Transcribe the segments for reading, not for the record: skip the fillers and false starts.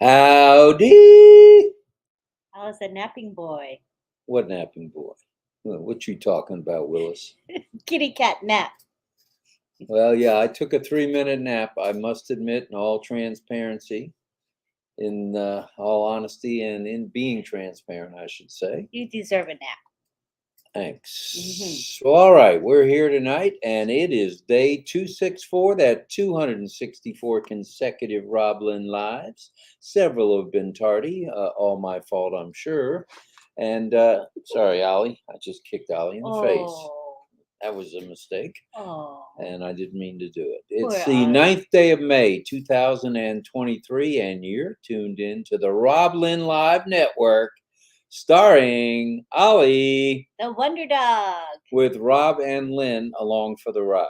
Howdy! How's the napping boy? What napping boy? What you talking about, Willis? Kitty cat nap. Well, yeah, I took a 3-minute nap. I must admit, in all transparency, in all honesty, and in being transparent, I should say. You deserve a nap. Thanks. Well, all right, we're here tonight, and it is day 264, that 264 consecutive RobLynn Lives. Several have been tardy, all my fault, I'm sure. And sorry, Ollie, I just kicked Ollie in the face. That was a mistake, and I didn't mean to do it. It's the 9th day of May, 2023, and you're tuned in to the RobLynn Live Network, starring Ollie, the Wonder Dog, with Rob and Lynn along for the ride,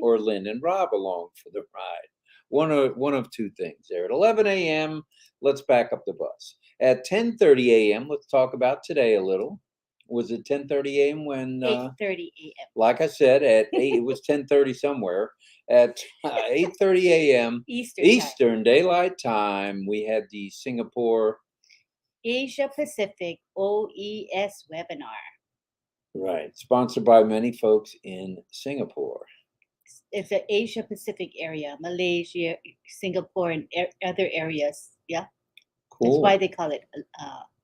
or Lynn and Rob along for the ride. One of two things there. At 11 a.m., let's back up the bus. At 10:30 a.m., let's talk about today a little. Was it 10:30 a.m. when? 8:30 a.m. Like I said, at 8, it was 10:30 somewhere. At 8:30 a.m. Eastern Daylight Time, we had the Singapore Asia Pacific OES webinar. Right, sponsored by many folks in Singapore. It's the Asia Pacific area, Malaysia, Singapore, and other areas. Yeah, cool. That's why they call it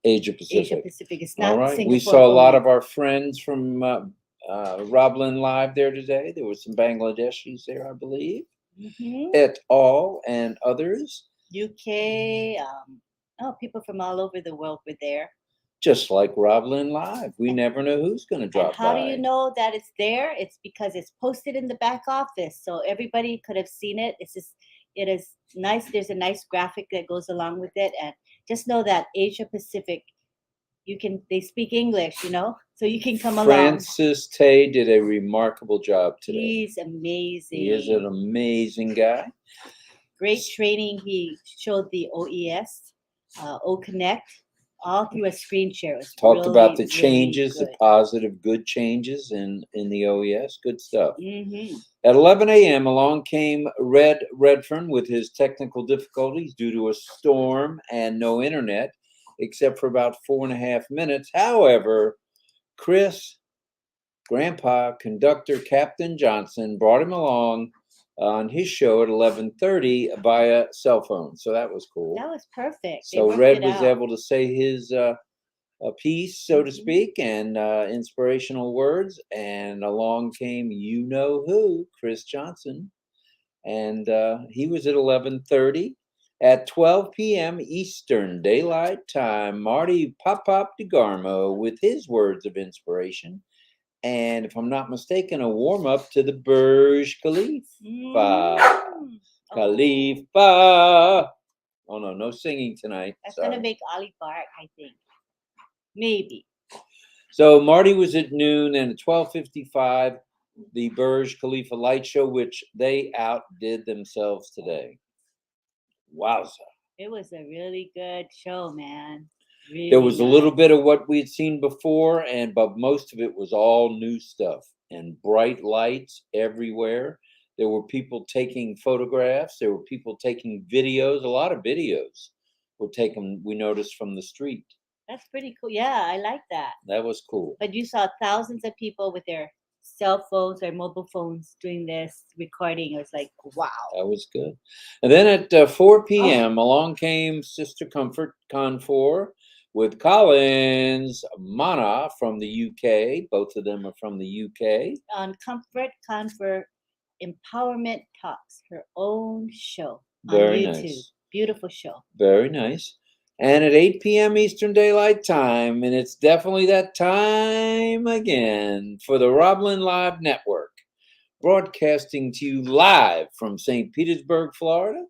Asia Pacific. Asia Pacific. It's not Singapore. We saw a lot of our friends from RobLynn Live there today. There was some Bangladeshis there, I believe, et al. And others. UK. People from all over the world were there. Just like RobLynn Live, we never know who's going to drop by. How do you know that it's there? It's because it's posted in the back office, so everybody could have seen it. It is nice. There's a nice graphic that goes along with it, and just know that Asia Pacific, they speak English, so you can come along. Francis Tay did a remarkable job today. He's amazing. He is an amazing guy. Great training. He showed the OES, O Connect, all through a screen share. Talked about the changes, the positive, good changes in the OES. Good stuff. At 11 a.m., along came Red Redfern with his technical difficulties due to a storm and no internet, except for about 4.5 minutes. However, Chris, Grandpa, Conductor Captain Johnson, brought him along on his show at 11:30 via cell phone. So that was cool. That was perfect. So Red was able to say his piece, so to speak, and inspirational words. And along came you-know-who, Chris Johnson. And he was at 11:30. At 12 p.m. Eastern Daylight Time, Marty Pop DeGarmo with his words of inspiration. And if I'm not mistaken, a warm-up to the Burj Khalifa. Khalifa. Oh, no singing tonight. That's going to make Ollie bark, I think. Maybe. So Marty was at noon, and at 12:55, the Burj Khalifa light show, which they outdid themselves today. Wowza. It was a really good show, man. Really there was a little bit of what we'd seen before, but most of it was all new stuff and bright lights everywhere. There were people taking photographs. There were people taking videos. A lot of videos were taken, we noticed, from the street. That's pretty cool. Yeah, I like that. That was cool. But you saw thousands of people with their cell phones or mobile phones doing this recording. It was like, wow. That was good. And then at 4 p.m., along came Sister Comfort Confor with Collins Mana from the UK. Both of them are from the UK. On Comfort Confor Empowerment Talks, her own show on Very YouTube. Nice. Beautiful show. Very nice. And at 8 p.m. Eastern Daylight Time, and it's definitely that time again for the RobLynn Live Network, broadcasting to you live from St. Petersburg, Florida.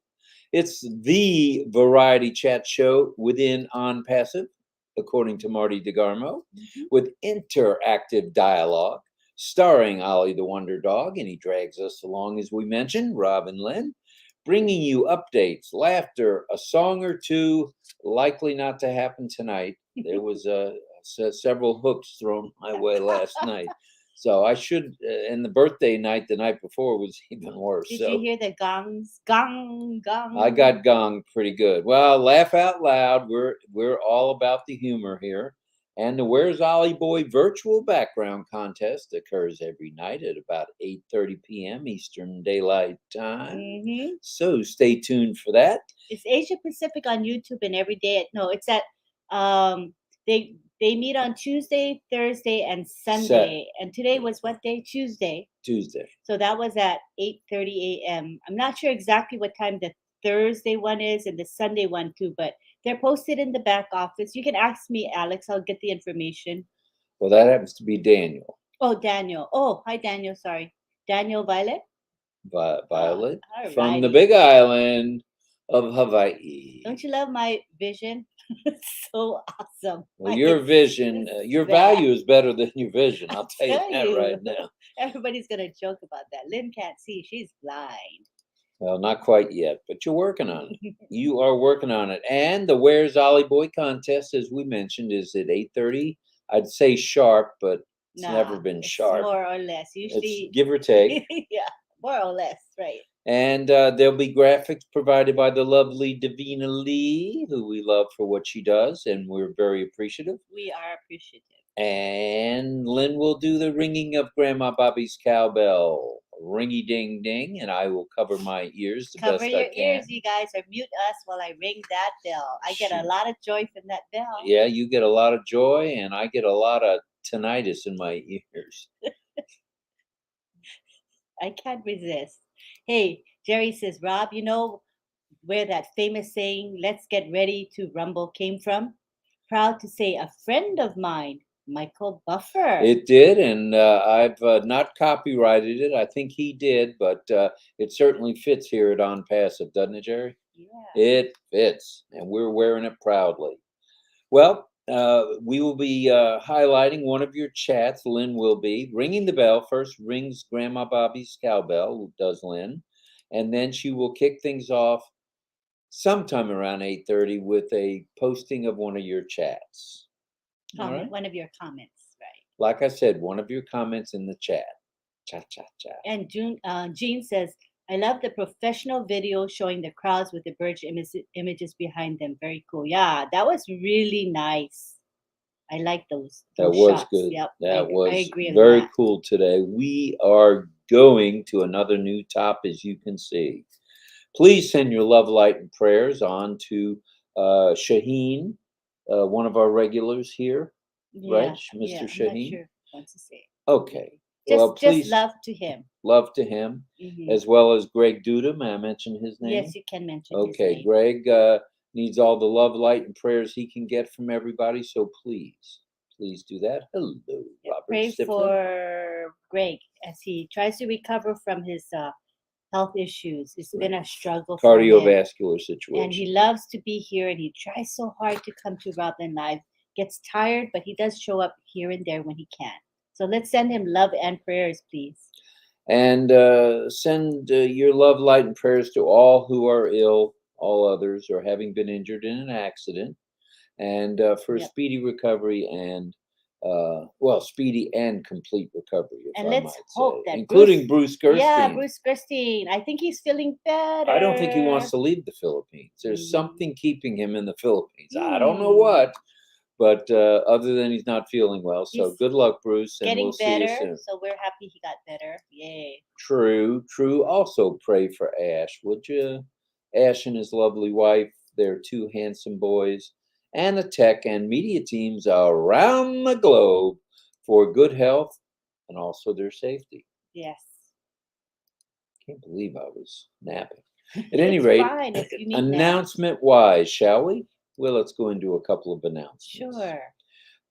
It's the variety chat show within On Passive, according to Marty DeGarmo, with interactive dialogue, starring Ollie the Wonder Dog, and he drags us along, as we mentioned, Rob and Lynn, bringing you updates, laughter, a song or two, likely not to happen tonight. There was several hooks thrown my way last night. So I should, and the birthday night the night before was even worse. Did so you hear the gongs? Gong, gong. I got gonged pretty good. Well, laugh out loud. We're all about the humor here. And the Where's Ollie Boy virtual background contest occurs every night at about 8:30 p.m. Eastern Daylight Time. Mhm. So stay tuned for that. It's Asia Pacific on YouTube, and every day no, it's at they meet on Tuesday, Thursday, and Sunday. And today was what day? Tuesday. Tuesday. So that was at 8:30 a.m. I'm not sure exactly what time the Thursday one is and the Sunday one too, but they're posted in the back office. You can ask me, Alex. I'll get the information. Well, that happens to be Daniel. Oh, Daniel. Oh, hi, Daniel. Sorry. Daniel Violet? Violet all from the righty. big island of Hawaii. Don't you love my vision? It's so awesome. Well, I your can vision, sense your that. value is better than your vision. I'll tell you tell that you. right now. Everybody's going to joke about that. Lynn can't see. She's blind. Well, not quite yet, but you're working on it. You are working on it. And the Where's Ollie Boy contest, as we mentioned, is at 8:30. I'd say sharp, but it's never been it's sharp. more or less. It's Usually, give or take. yeah, more or less, right. And there'll be graphics provided by the lovely Davina Lee, who we love for what she does, and we're very appreciative. We are appreciative. And Lynn will do the ringing of Grandma Bobby's cowbell. Ringy ding ding, and I will cover my ears the Cover best your I can. ears, you guys, or mute us while I ring that bell. I get a Shoot. lot of joy from that bell. Yeah, you get a lot of joy, and I get a lot of tinnitus in my ears. I can't resist. Hey, Jerry says, Rob, you know where that famous saying, let's get ready to rumble, came from? Proud to say a friend of mine, Michael Buffer. It did, and I've not copyrighted it. I think he did, but it certainly fits here at On Passive, doesn't it, Jerry? Yeah. It fits, and we're wearing it proudly. Well, we will be highlighting one of your chats. Lynn will be ringing the bell. First rings Grandma Bobby's cowbell, does Lynn, and then she will kick things off sometime around 8:30 with a posting of one of your chats. All right? One of your comments, right. Like I said, one of your comments in the chat. Cha cha cha. And Jean says, I love the professional video showing the crowds with the bird images behind them. Very cool. Yeah, that was really nice. I like those That was shots. good. Yep, That I was agree on very that. cool today. We are going to another new top, as you can see. Please send your love, light, and prayers on to Shaheen, one of our regulars here. Right, Mr. Yeah, I'm Shaheen? not sure what to say. Okay. Just, Well, please, just love to him. love to him, Mhm. as well as Greg Duda. May I mention his name? Yes, you can mention his Okay, name. Greg needs all the love, light, and prayers he can get from everybody. So please do that. Hello, Yeah, Robert pray Stifler. for Greg as he tries to recover from his health issues. It's been a struggle for him. Cardiovascular situation. And he loves to be here, and he tries so hard to come to RobLynn Live. Gets tired, but he does show up here and there when he can. So let's send him love and prayers, please. And send your love, light, and prayers to all who are ill, all others, or having been injured in an accident, and for a speedy recovery and speedy and complete recovery. If And I let's might hope say. that Including Bruce Gerstein. Yeah, Bruce Gerstein. I think he's feeling better. I don't think he wants to leave the Philippines. There's Mm. something keeping him in the Philippines. I don't know what, but other than he's not feeling well. So He's good luck, Bruce, and Getting we'll see you better, soon. so we're happy he got better. Yay. True. Also pray for Ash, would you? Ash and his lovely wife, they're two handsome boys, and the tech and media teams around the globe for good health and also their safety. Yes. Can't believe I was napping. At any It's rate, fine if you need naps. announcement-wise, shall we? Well, let's go into a couple of announcements. Sure.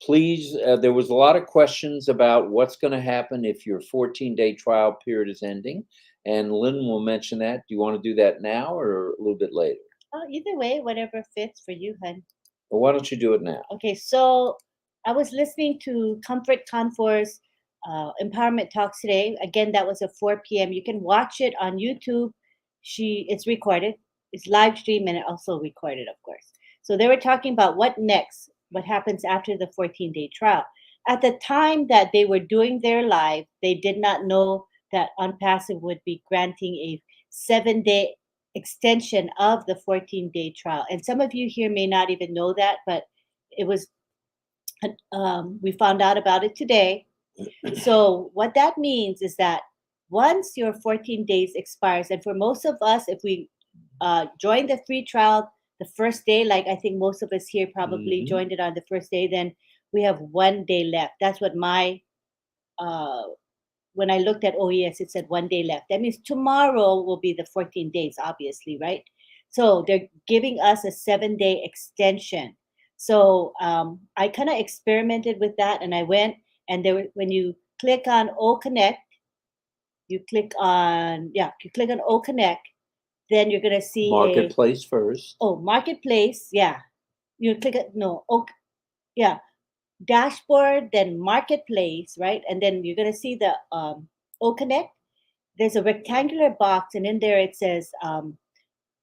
Please, there was a lot of questions about what's going to happen if your 14-day trial period is ending, and Lynn will mention that. Do you want to do that now or a little bit later? Either way, whatever fits for you, hun. Well, why don't you do it now? Okay, so I was listening to Comfort Confor's empowerment talks today. Again, that was at 4 p.m. You can watch it on YouTube. It's recorded. It's live stream and also recorded, of course. So they were talking about what next, what happens after the 14-day trial. at the time that they were doing their live, they did not know that Unpassive would be granting a 7-day extension of the 14-day trial. And some of you here may not even know that, but it was we found out about it today. So what that means is that once your 14 days expires, and for most of us, if we join the free trial the first day, like I think most of us here probably joined it on the first day, then we have 1 day left. That's what my when I looked at OES, it said 1 day left. That means tomorrow will be the 14 days, obviously, right? So they're giving us a 7-day extension. So I kind of experimented with that, and I went, and there, when you click on O Connect, you click on O Connect, then you're gonna see Marketplace first. Oh, Marketplace, yeah. You click it, no, yeah, Dashboard, then Marketplace, right? And then you're gonna see the O Connect. There's a rectangular box, and in there it says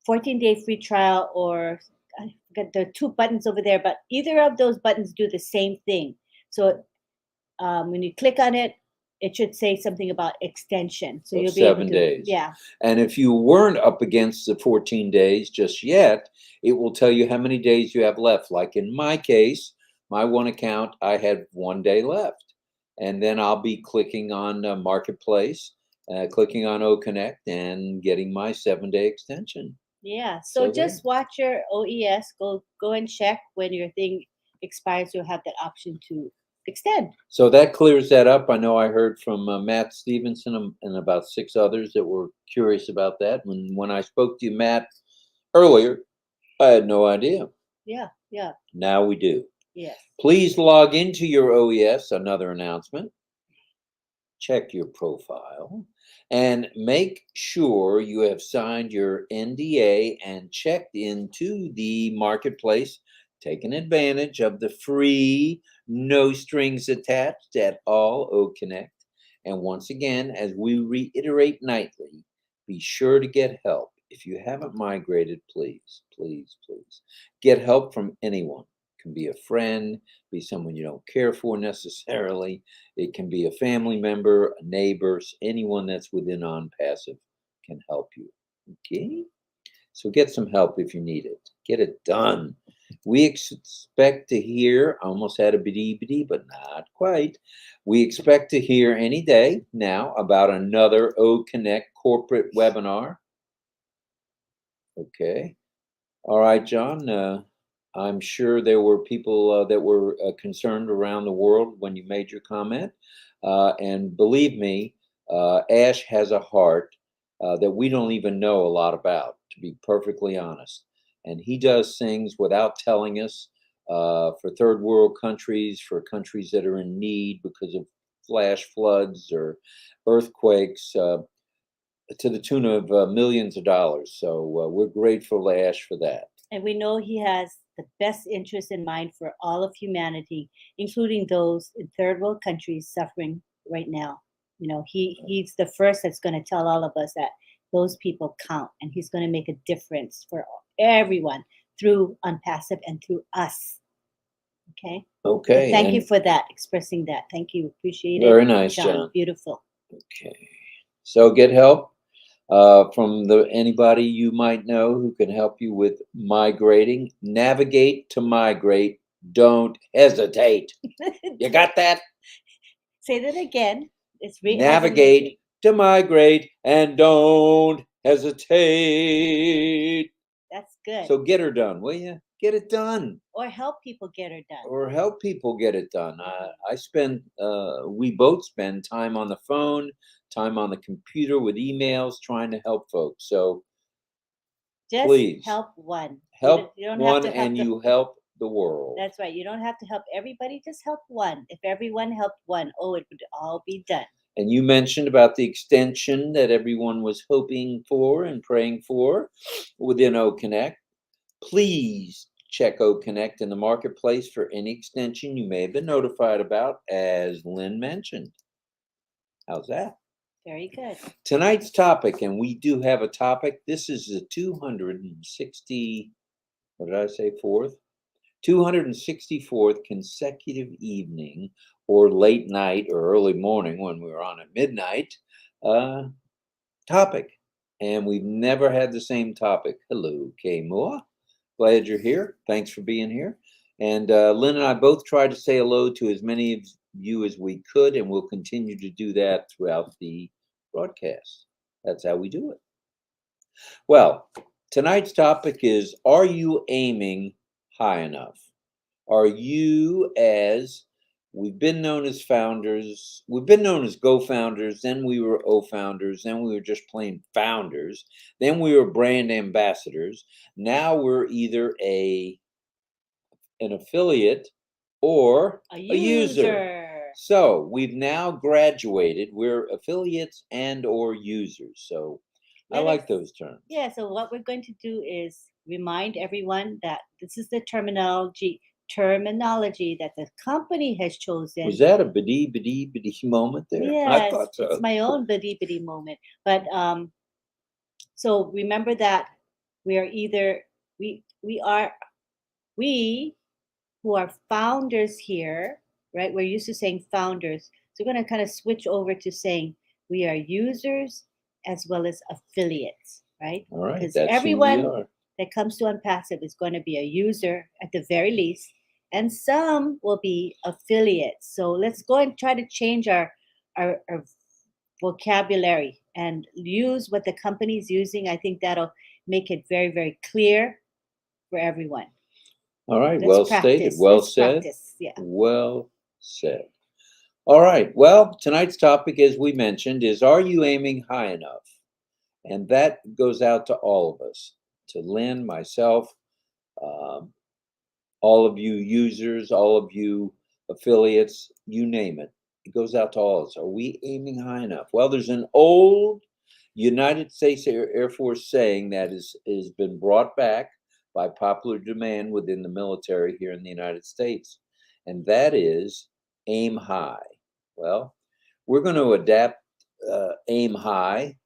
14-day free trial, or I forget, there are 2 buttons over there, but either of those buttons do the same thing. So when you click on it, it should say something about extension. So you'll be able to, 7 days. yeah. And if you weren't up against the 14 days just yet, it will tell you how many days you have left. Like in my case, my one account, I had 1 day left. And then I'll be clicking on Marketplace, clicking on O Connect, and getting my 7-day extension. Yeah. So just watch your OES. Go and check when your thing expires. You'll have that option to extend. So that clears that up. I know I heard from Matt Stevenson and about 6 others that were curious about that. When I spoke to you, Matt, earlier, I had no idea. Yeah. Now we do. Yes. Please log into your OES, another announcement. Check your profile and make sure you have signed your NDA and checked into the marketplace, taking advantage of the free, no strings attached at all O Connect. And once again, as we reiterate nightly, be sure to get help. If you haven't migrated, please get help from anyone. It can be a friend, be someone you don't care for necessarily. It can be a family member, a neighbor, anyone that's within OnPassive can help you. Okay? So get some help if you need it. Get it done. We expect to hear, I almost had a bitty, but not quite. We expect to hear any day now about another O Connect corporate webinar. Okay. All right, John. I'm sure there were people that were concerned around the world when you made your comment. And believe me, Ash has a heart that we don't even know a lot about, to be perfectly honest. And he does things without telling us for third world countries, for countries that are in need because of flash floods or earthquakes, to the tune of millions of dollars. So we're grateful to Ash for that. And we know he has the best interest in mind for all of humanity, including those in third world countries suffering right now. You know, he's the first that's going to tell all of us that those people count, and he's going to make a difference for everyone through OnPassive and through us. Okay. Okay. So thank you for that, expressing that. Thank you. Appreciate it. Very nice, John. Beautiful. Okay. So get help from anybody you might know who can help you with migrating. Navigate to migrate. Don't hesitate. You got that? Say that again. It's navigate to migrate and don't hesitate. That's good. So get her done, will you? Get it done. Or help people get her done. Or help people get it done. We both spend time on the phone, time on the computer with emails, trying to help folks. So just please help one. Help you don't one, have to help and you help the world. That's right. You don't have to help everybody. Just help one. If everyone helped one, it would all be done. And you mentioned about the extension that everyone was hoping for and praying for within O Connect. Please check O Connect in the marketplace for any extension you may have been notified about, as Lynn mentioned. How's that? Very good. Tonight's topic, and we do have a topic. This is the 264th consecutive evening or late night or early morning when we were on at midnight topic. And we've never had the same topic. Hello, Kay Moore. Glad you're here. Thanks for being here. And Lynn and I both tried to say hello to as many of you as we could, and we'll continue to do that throughout the broadcast. That's how we do it. Well, tonight's topic is, are you aiming high enough? Are you, as we've been known as founders, we've been known as Go Founders, then we were O Founders, then we were just plain founders, then we were brand ambassadors. Now we're either an affiliate or a user. So we've now graduated. We're affiliates and or users. So I like those terms. Yeah, so what we're going to do is remind everyone that this is the terminology that the company has chosen. Was that a biddy moment there? Yes, I thought so. It's my own biddy moment. But so remember that we are either we who are founders here, right? We're used to saying founders. So we're going to kind of switch over to saying we are users as well as affiliates, right? All right. Because that's everyone that comes to Unpassive is going to be a user at the very least, and some will be affiliates. So let's go and try to change our vocabulary and use what the company's using. I think that'll make it very, very clear for everyone. All right. Well stated. Well said. Yeah. Well said. All right. Well, tonight's topic, as we mentioned, is, are you aiming high enough? And that goes out to all of us, to Lynn, myself, all of you users, all of you affiliates, you name it. It goes out to all of us. Are we aiming high enough? Well, there's an old United States Air Force saying that has been brought back by popular demand within the military here in the United States. And that is, aim high. Well, we're going to adapt aim high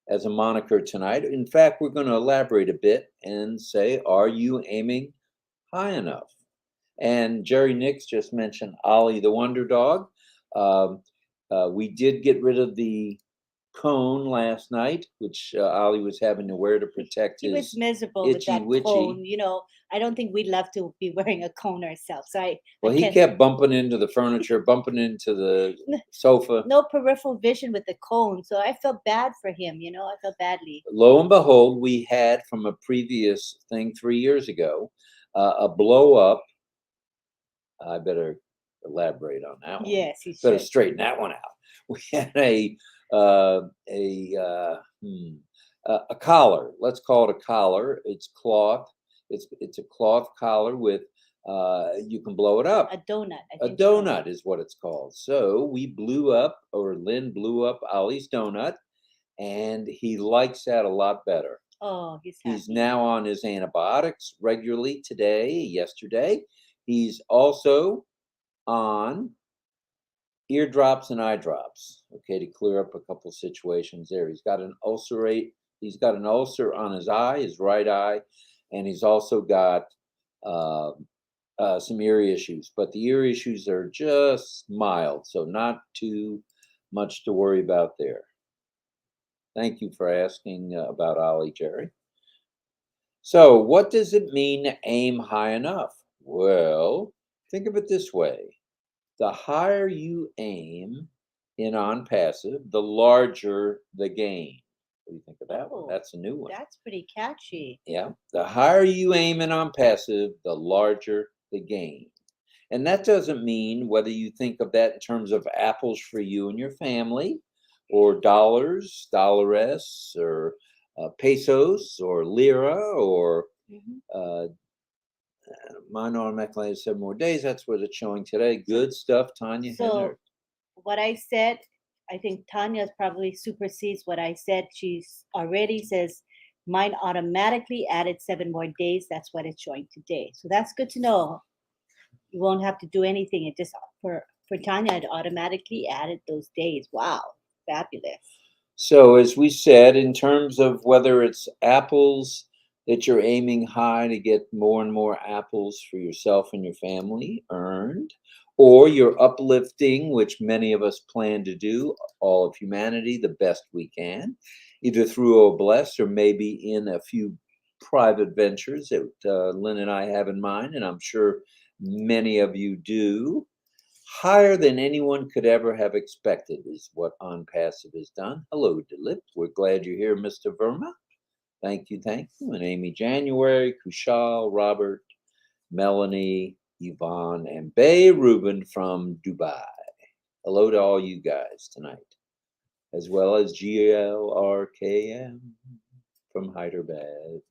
as a moniker tonight. In fact, we're going to elaborate a bit and say, are you aiming high enough? And Jerry Nix just mentioned Ollie the Wonder Dog. We did get rid of the cone last night, which Ollie was having to wear to protect his. He was miserable with that cone. You know, I don't think we'd love to be wearing a cone ourselves. He kept bumping into the furniture, bumping into the sofa. No peripheral vision with the cone, so I felt bad for him. You know, I felt badly. Lo and behold, we had from a previous thing 3 years ago a blow up. I better elaborate on that one. Yes, you better should. Straighten that one out. We had a collar. Let's call it a collar. It's cloth. It's a cloth collar with you can blow it up. A donut. A donut is what it's called. So we blew up, or Lynn blew up Ollie's donut, and he likes that a lot better. Oh, he's happy. He's now on his antibiotics regularly yesterday. He's also on eardrops and eye drops, okay, to clear up a couple situations there. He's got an ulcer on his eye, his right eye, and he's also got some ear issues. But the ear issues are just mild, so not too much to worry about there. Thank you for asking about Ollie, Jerry. So what does it mean to aim high enough? Well, think of it this way. The higher you aim in on passive, the larger the gain. What do you think of that one? That's a new one. That's pretty catchy. Yeah. The higher you aim in on passive, the larger the gain. And that doesn't mean whether you think of that in terms of apples for you and your family, or dollars, dollares, or pesos, or lira, or mine automatically has 7 more days. That's what it's showing today. Good stuff, Tanya. So what I said, I think Tanya probably supersedes what I said. She's already says mine automatically added 7 more days. That's what it's showing today. So that's good to know. You won't have to do anything. It just for Tanya, it automatically added those days. Wow, fabulous. So as we said, in terms of whether it's apples that you're aiming high to get more and more apples for yourself and your family earned, or you're uplifting, which many of us plan to do, all of humanity the best we can, either through OBLESS or maybe in a few private ventures that Lynn and I have in mind, and I'm sure many of you do. Higher than anyone could ever have expected is what On Passive has done. Hello, Dilip. We're glad you're here, Mr. Verma. Thank you, thank you. And Amy January, Kushal, Robert, Melanie, Yvonne, and Bay Ruben from Dubai. Hello to all you guys tonight, as well as GLRKM from Hyderabad.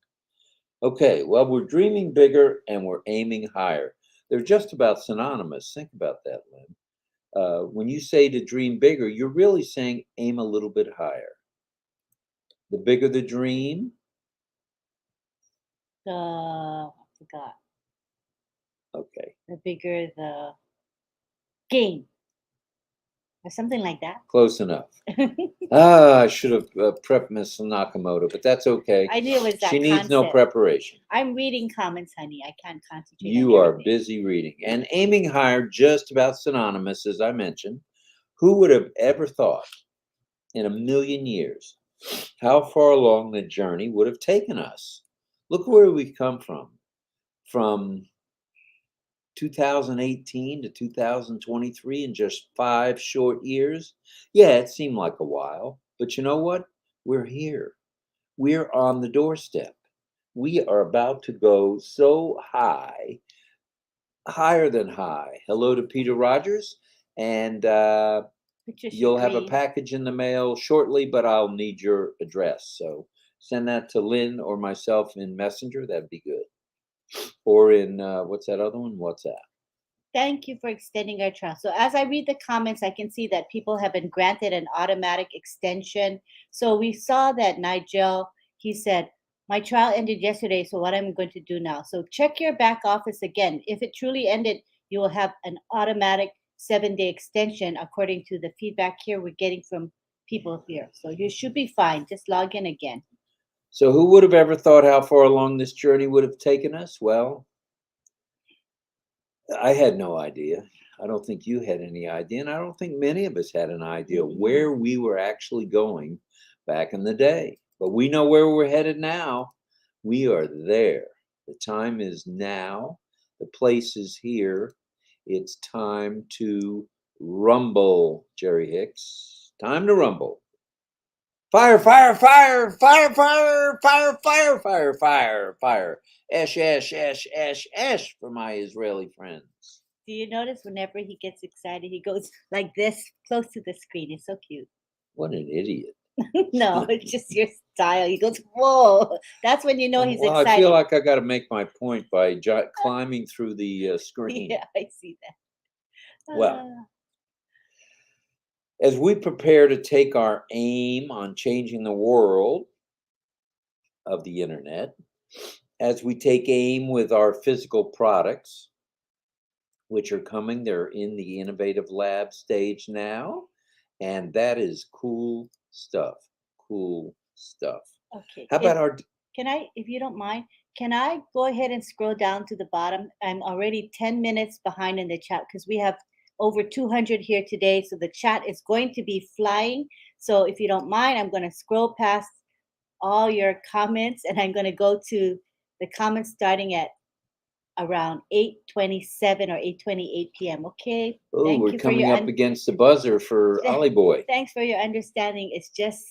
Okay, well, we're dreaming bigger and we're aiming higher. They're just about synonymous. Think about that, Lynn. When you say to dream bigger, you're really saying aim a little bit higher. The bigger the dream. I forgot. Okay. The bigger the game. Or something like that. Close enough. I should have prepped Miss Nakamoto, but that's okay. I knew it was that She needs no preparation. I'm reading comments, honey. I can't concentrate. You are busy reading. And aiming higher, just about synonymous, as I mentioned. Who would have ever thought in a million years how far along the journey would have taken us? Look where we've come from. From 2018 to 2023 in just 5 short years. Yeah, it seemed like a while, but you know what? We're here. We're on the doorstep. We are about to go so high, higher than high. Hello to Peter Rogers, and you'll have a package in the mail shortly, but I'll need your address. So send that to Lynn or myself in Messenger. That'd be good. Or in, what's that other one? WhatsApp. Thank you for extending our trial. So as I read the comments, I can see that people have been granted an automatic extension. So we saw that Nigel, he said, my trial ended yesterday, so what I'm going to do now. So check your back office again. If it truly ended, you will have an automatic 7-day extension according to the feedback here we're getting from people here. So you should be fine. Just log in again. So who would have ever thought how far along this journey would have taken us? Well, I had no idea. I don't think you had any idea, and I don't think many of us had an idea where we were actually going back in the day. But we know where we're headed now. We are there. The time is now. The place is here. It's time to rumble, Jerry Hicks. Time to rumble. Fire, fire, fire, fire, fire, fire, fire, fire, fire, fire. Ash, ash, ash, ash, ash for my Israeli friends. Do you notice whenever he gets excited, he goes like this, close to the screen? It's so cute. What an idiot. No, it's just your style. He goes, whoa. That's when you know he's excited. I feel like I got to make my point by climbing through the screen. Yeah, I see that. Well, as we prepare to take our aim on changing the world of the internet, as we take aim with our physical products, which are coming, they're in the innovative lab stage now, and that is cool stuff. Cool stuff. Okay. How about can I, if you don't mind, can I go ahead and scroll down to the bottom? I'm already 10 minutes behind in the chat because we have over 200 here today, so the chat is going to be flying. So if you don't mind, I'm going to scroll past all your comments, and I'm going to go to the comments starting at around 8:27 or 8:28 p.m. Okay. Oh, we're coming up against the buzzer for Ollie Boy. Thanks for your understanding. It's just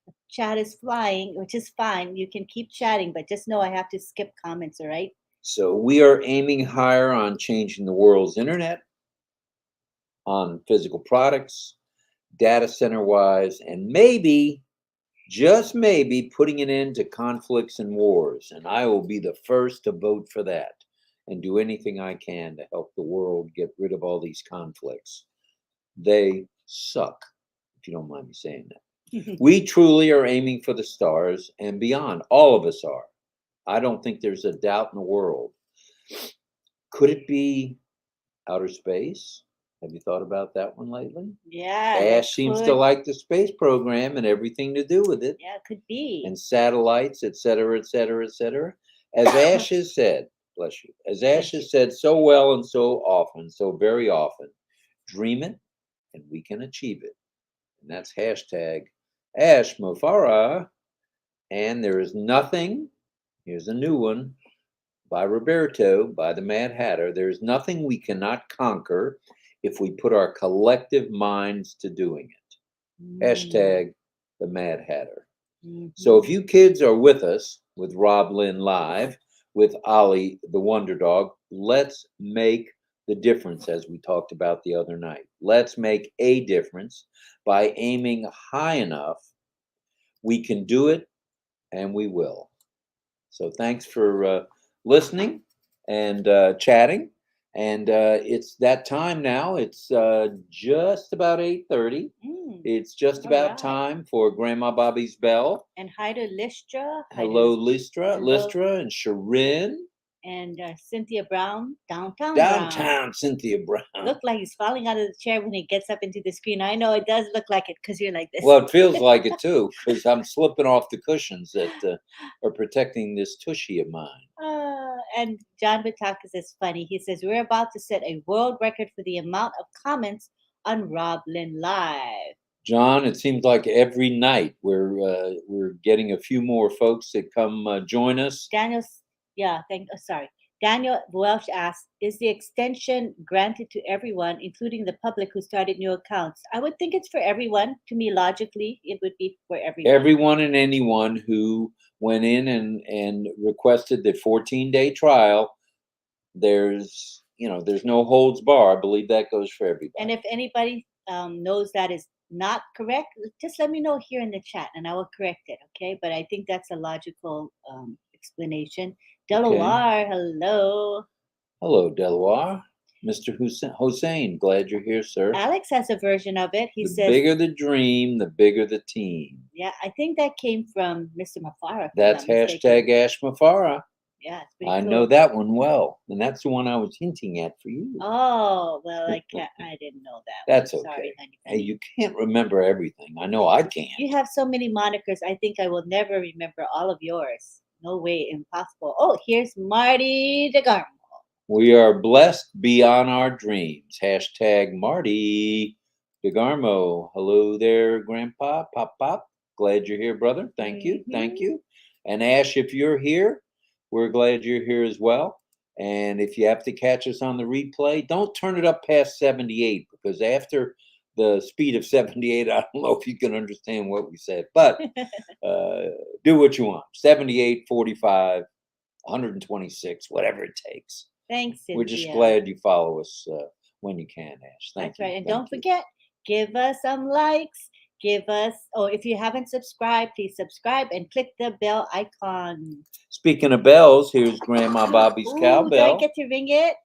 the chat is flying, which is fine. You can keep chatting, but just know I have to skip comments. All right. So we are aiming higher on changing the world's internet, on physical products, data center wise, and maybe, just maybe, putting an end to conflicts and wars. And I will be the first to vote for that and do anything I can to help the world get rid of all these conflicts. They suck, if you don't mind me saying that. We truly are aiming for the stars and beyond. All of us are. I don't think there's a doubt in the world. Could it be outer space? Have you thought about that one lately? Yeah. Ash seems to like the space program and everything to do with it. Yeah, it could be. And satellites, et cetera, et cetera, et cetera. As Ash has said, Bless you. As Ash has said so well and so often, so very often, dream it and we can achieve it. And that's hashtag Ash Mofara. And there is nothing, here's a new one by Roberto, by the Mad Hatter. There is nothing we cannot conquer if we put our collective minds to doing it. Hashtag the Mad Hatter. So if you kids are with us with RobLynn Live, with Ollie the Wonder Dog, let's make the difference as we talked about the other night. Let's make a difference by aiming high enough. We can do it and we will. So thanks for listening and chatting. And it's that time now. It's just about 8:30. It's just about time for Grandma Bobby's bell. And hi to Lystra. Hello, Lystra and Sharin. And Cynthia Brown, downtown Cynthia Brown. Looked like he's falling out of the chair when he gets up into the screen. I know it does look like it because you're like this. Well, it feels like it too because I'm slipping off the cushions that are protecting this tushy of mine. And John Batakas is funny. He says, we're about to set a world record for the amount of comments on RobLynn Live. John, it seems like every night we're getting a few more folks that come join us. Daniel Welsh asks, is the extension granted to everyone, including the public who started new accounts? I would think it's for everyone. To me, logically, it would be for everyone. Everyone and anyone who went in and requested the 14-day trial. There's no holds bar. I believe that goes for everybody. And if anybody knows that is not correct, just let me know here in the chat and I will correct it, okay? But I think that's a logical explanation. Delaware, hello. Hello, Delaware. Mr. Hussein, glad you're here, sir. Alex has a version of it. He says, the bigger the dream, the bigger the team. Yeah, I think that came from Mr. Mafara. That's hashtag Ash Mafara. Yeah, it's pretty I cool. know that one well, and that's the one I was hinting at for you. Oh, well, I didn't know that. That's one. okay. Sorry, honey. Hey, you can't remember everything. I know I can't. You have so many monikers. I think I will never remember all of yours. No way, impossible. Oh, here's Marty DeGarmo. We are blessed beyond our dreams. Hashtag Marty DeGarmo. Hello there, Grandpa, Pop. Glad you're here, brother. Thank you. And Ash, if you're here, we're glad you're here as well. And if you have to catch us on the replay, don't turn it up past 78 because after the speed of 78, I don't know if you can understand what we said, but do what you want. 78, 45, 126, whatever it takes. Thanks, Cynthia. We're just glad you follow us when you can, Ash. Thank you. That's right. And don't forget, give us some likes. If you haven't subscribed, please subscribe and click the bell icon. Speaking of bells, here's Grandma Bobby's cowbell. Do I get to ring it?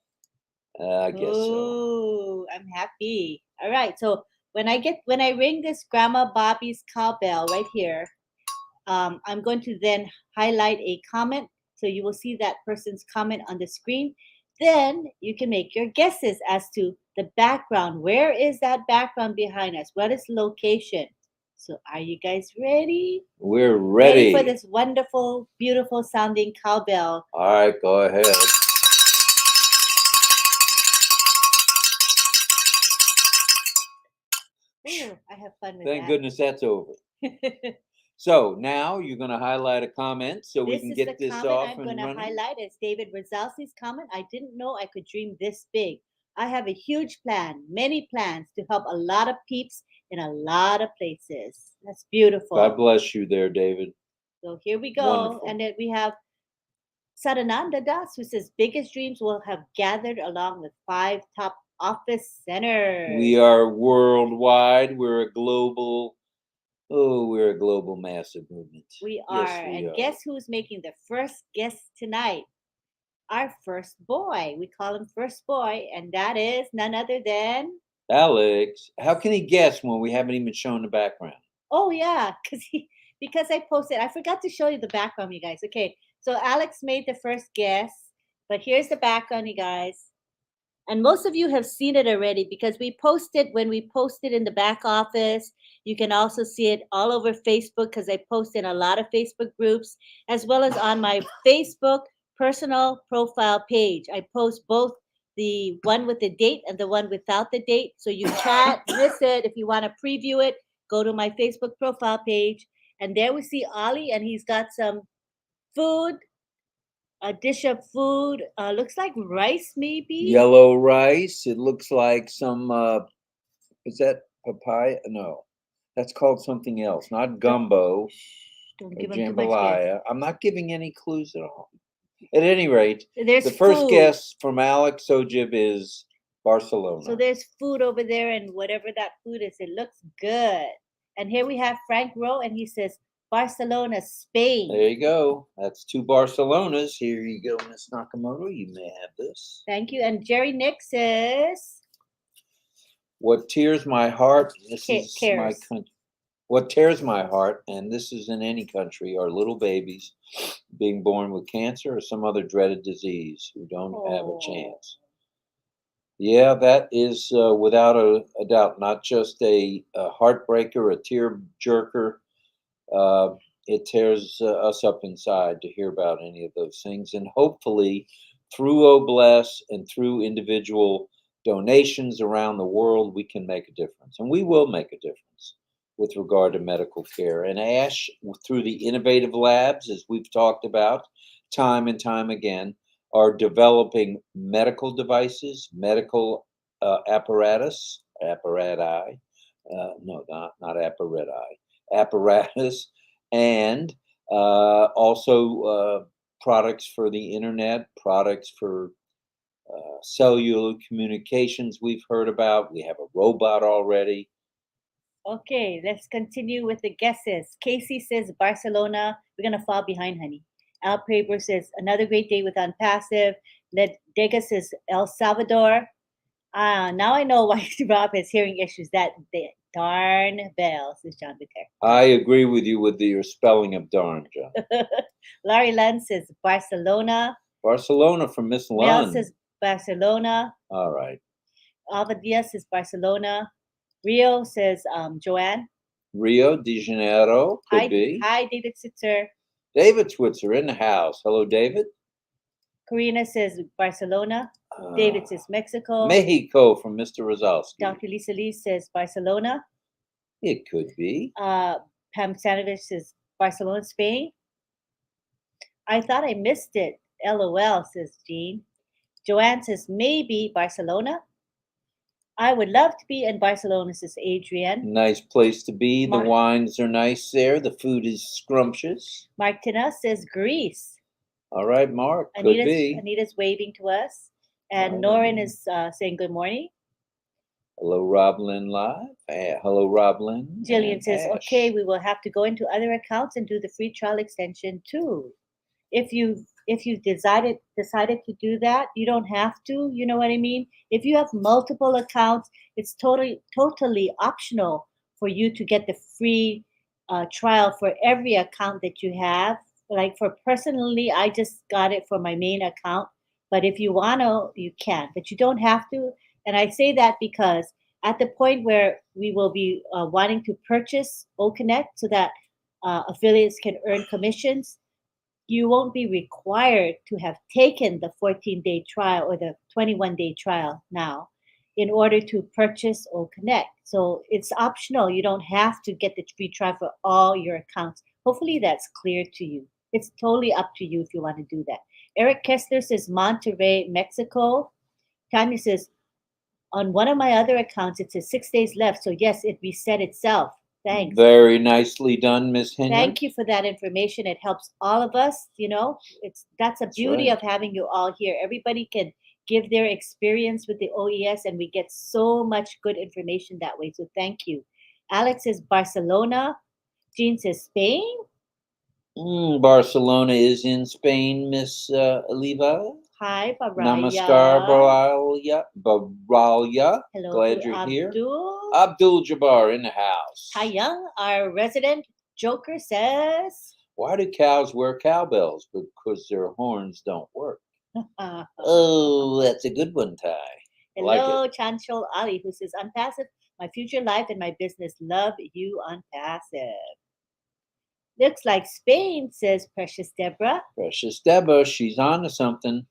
I guess so. I'm happy. All right. So when I ring this Grandma Bobby's cowbell right here, I'm going to then highlight a comment. So you will see that person's comment on the screen. Then you can make your guesses as to the background. Where is that background behind us? What is location? So are you guys ready? We're ready. For this wonderful, beautiful sounding cowbell. All right, go ahead. Ooh, I have fun with Thank that. goodness that's over. So now you're going to highlight a comment so we can get this off and running. I'm going to highlight is David Rizalsi's comment. I didn't know I could dream this big. I have a huge plan, many plans to help a lot of peeps in a lot of places. That's beautiful. God bless you there, David. So here we go. Wonderful. And then we have Sadananda Das, who says, biggest dreams will have gathered along with 5 top office centers. We are worldwide. We're a global massive movement. We are. Yes, we are. Guess who's making the first guest tonight? Our first boy. We call him First Boy, and that is none other than Alex. How can he guess when we haven't even shown the background? Oh yeah, because I posted. I forgot to show you the background, you guys. Okay, so Alex made the first guess, but here's the background, you guys. And most of you have seen it already because when we posted in the back office. You can also see it all over Facebook because I post in a lot of Facebook groups, as well as on my Facebook personal profile page. I post both the one with the date and the one without the date. So you can't miss it. If you want to preview it, go to my Facebook profile page. And there we see Ollie, and he's got some food, a dish of food. Looks like rice, maybe. Yellow rice. It looks like some, is that papaya? No, that's called something else, not gumbo Don't or give him too much. jambalaya. I'm not giving any clues at all. At any rate, There's the first food. guess from Alex Ojib is Barcelona. So there's food over there, and whatever that food is, it looks good. And here we have Frank Rowe, and he says Barcelona, Spain. There you go. That's 2 Barcelonas. Here you go, Miss Nakamoto. You may have this. Thank you. And Jerry Nick says, What tears my heart, this is my tears. country. What tears my heart, and this is in any country, are little babies being born with cancer or some other dreaded disease who don't have a chance. Yeah, that is without a doubt not just a heartbreaker, a tear jerker. It tears us up inside to hear about any of those things. And hopefully, through OBLESS and through individual donations around the world, we can make a difference. And we will make a difference with regard to medical care. And ASH, through the innovative labs, as we've talked about time and time again, are developing medical devices, medical apparatus, apparati, no, not apparati, apparatus, and also products for the internet, products for cellular communications we've heard about. We have a robot already. Okay, let's continue with the guesses. Casey says Barcelona. We're going to fall behind, honey. Al Praber says another great day with Unpassive. Dega says El Salvador. Now I know why Rob has hearing issues. That darn bell, says John Buter. I agree with you with your spelling of darn, John. Larry Lund says Barcelona. Barcelona from Miss Mel Lund. says Barcelona. All right. Alva Diaz says Barcelona. Rio says Joanne. Rio de Janeiro could be. Hi, David Sitzer. David Switzer in the house. Hello, David. Karina says Barcelona. David says Mexico. Mexico from Mr. Rozalski. Dr. Lisa Lee says Barcelona. It could be. Pam Sanovich says Barcelona, Spain. I thought I missed it. LOL, says Jean. Joanne says maybe Barcelona. I would love to be in Barcelona, says Adrienne. Nice place to be. The wines are nice there. The food is scrumptious. Martina says Greece. All right, Mark. Could be. Anita's waving to us. And Norin is saying good morning. Hello, RobLynn Live. Hello, RobLynn. Jillian says, okay, we will have to go into other accounts and do the free trial extension too. If you decided to do that, you don't have to. You know what I mean? If you have multiple accounts, it's totally optional for you to get the free trial for every account that you have. Like for personally, I just got it for my main account. But if you want to, you can. But you don't have to. And I say that because at the point where we will be wanting to purchase OConnect so that affiliates can earn commissions, you won't be required to have taken the 14-day trial or the 21-day trial now in order to purchase OConnect. So it's optional. You don't have to get the free trial for all your accounts. Hopefully that's clear to you. It's totally up to you if you want to do that. Eric Kessler says Monterrey, Mexico. Tanya says, on one of my other accounts, it says 6 days left. So yes, it reset itself. Thanks. Very nicely done, Miss Henry. Thank you for that information. It helps all of us. You know, that's a beauty of having you all here. Everybody can give their experience with the OES, and we get so much good information that way. So thank you. Alex says Barcelona. Jean says Spain. Barcelona is in Spain, Miss Oliva. Hi, Baralia. Namaskar, Baralia. Hello, glad you're here. Abdul Jabbar in the house. Hi, Young. Our resident joker says, why do cows wear cowbells? Because their horns don't work. Oh, that's a good one, Ty. Hello, like Chanchol Ali, who says, Unpassive, my future life and my business. Love you, Unpassive. Looks like Spain, says Precious Deborah. Precious Deborah, she's on to something.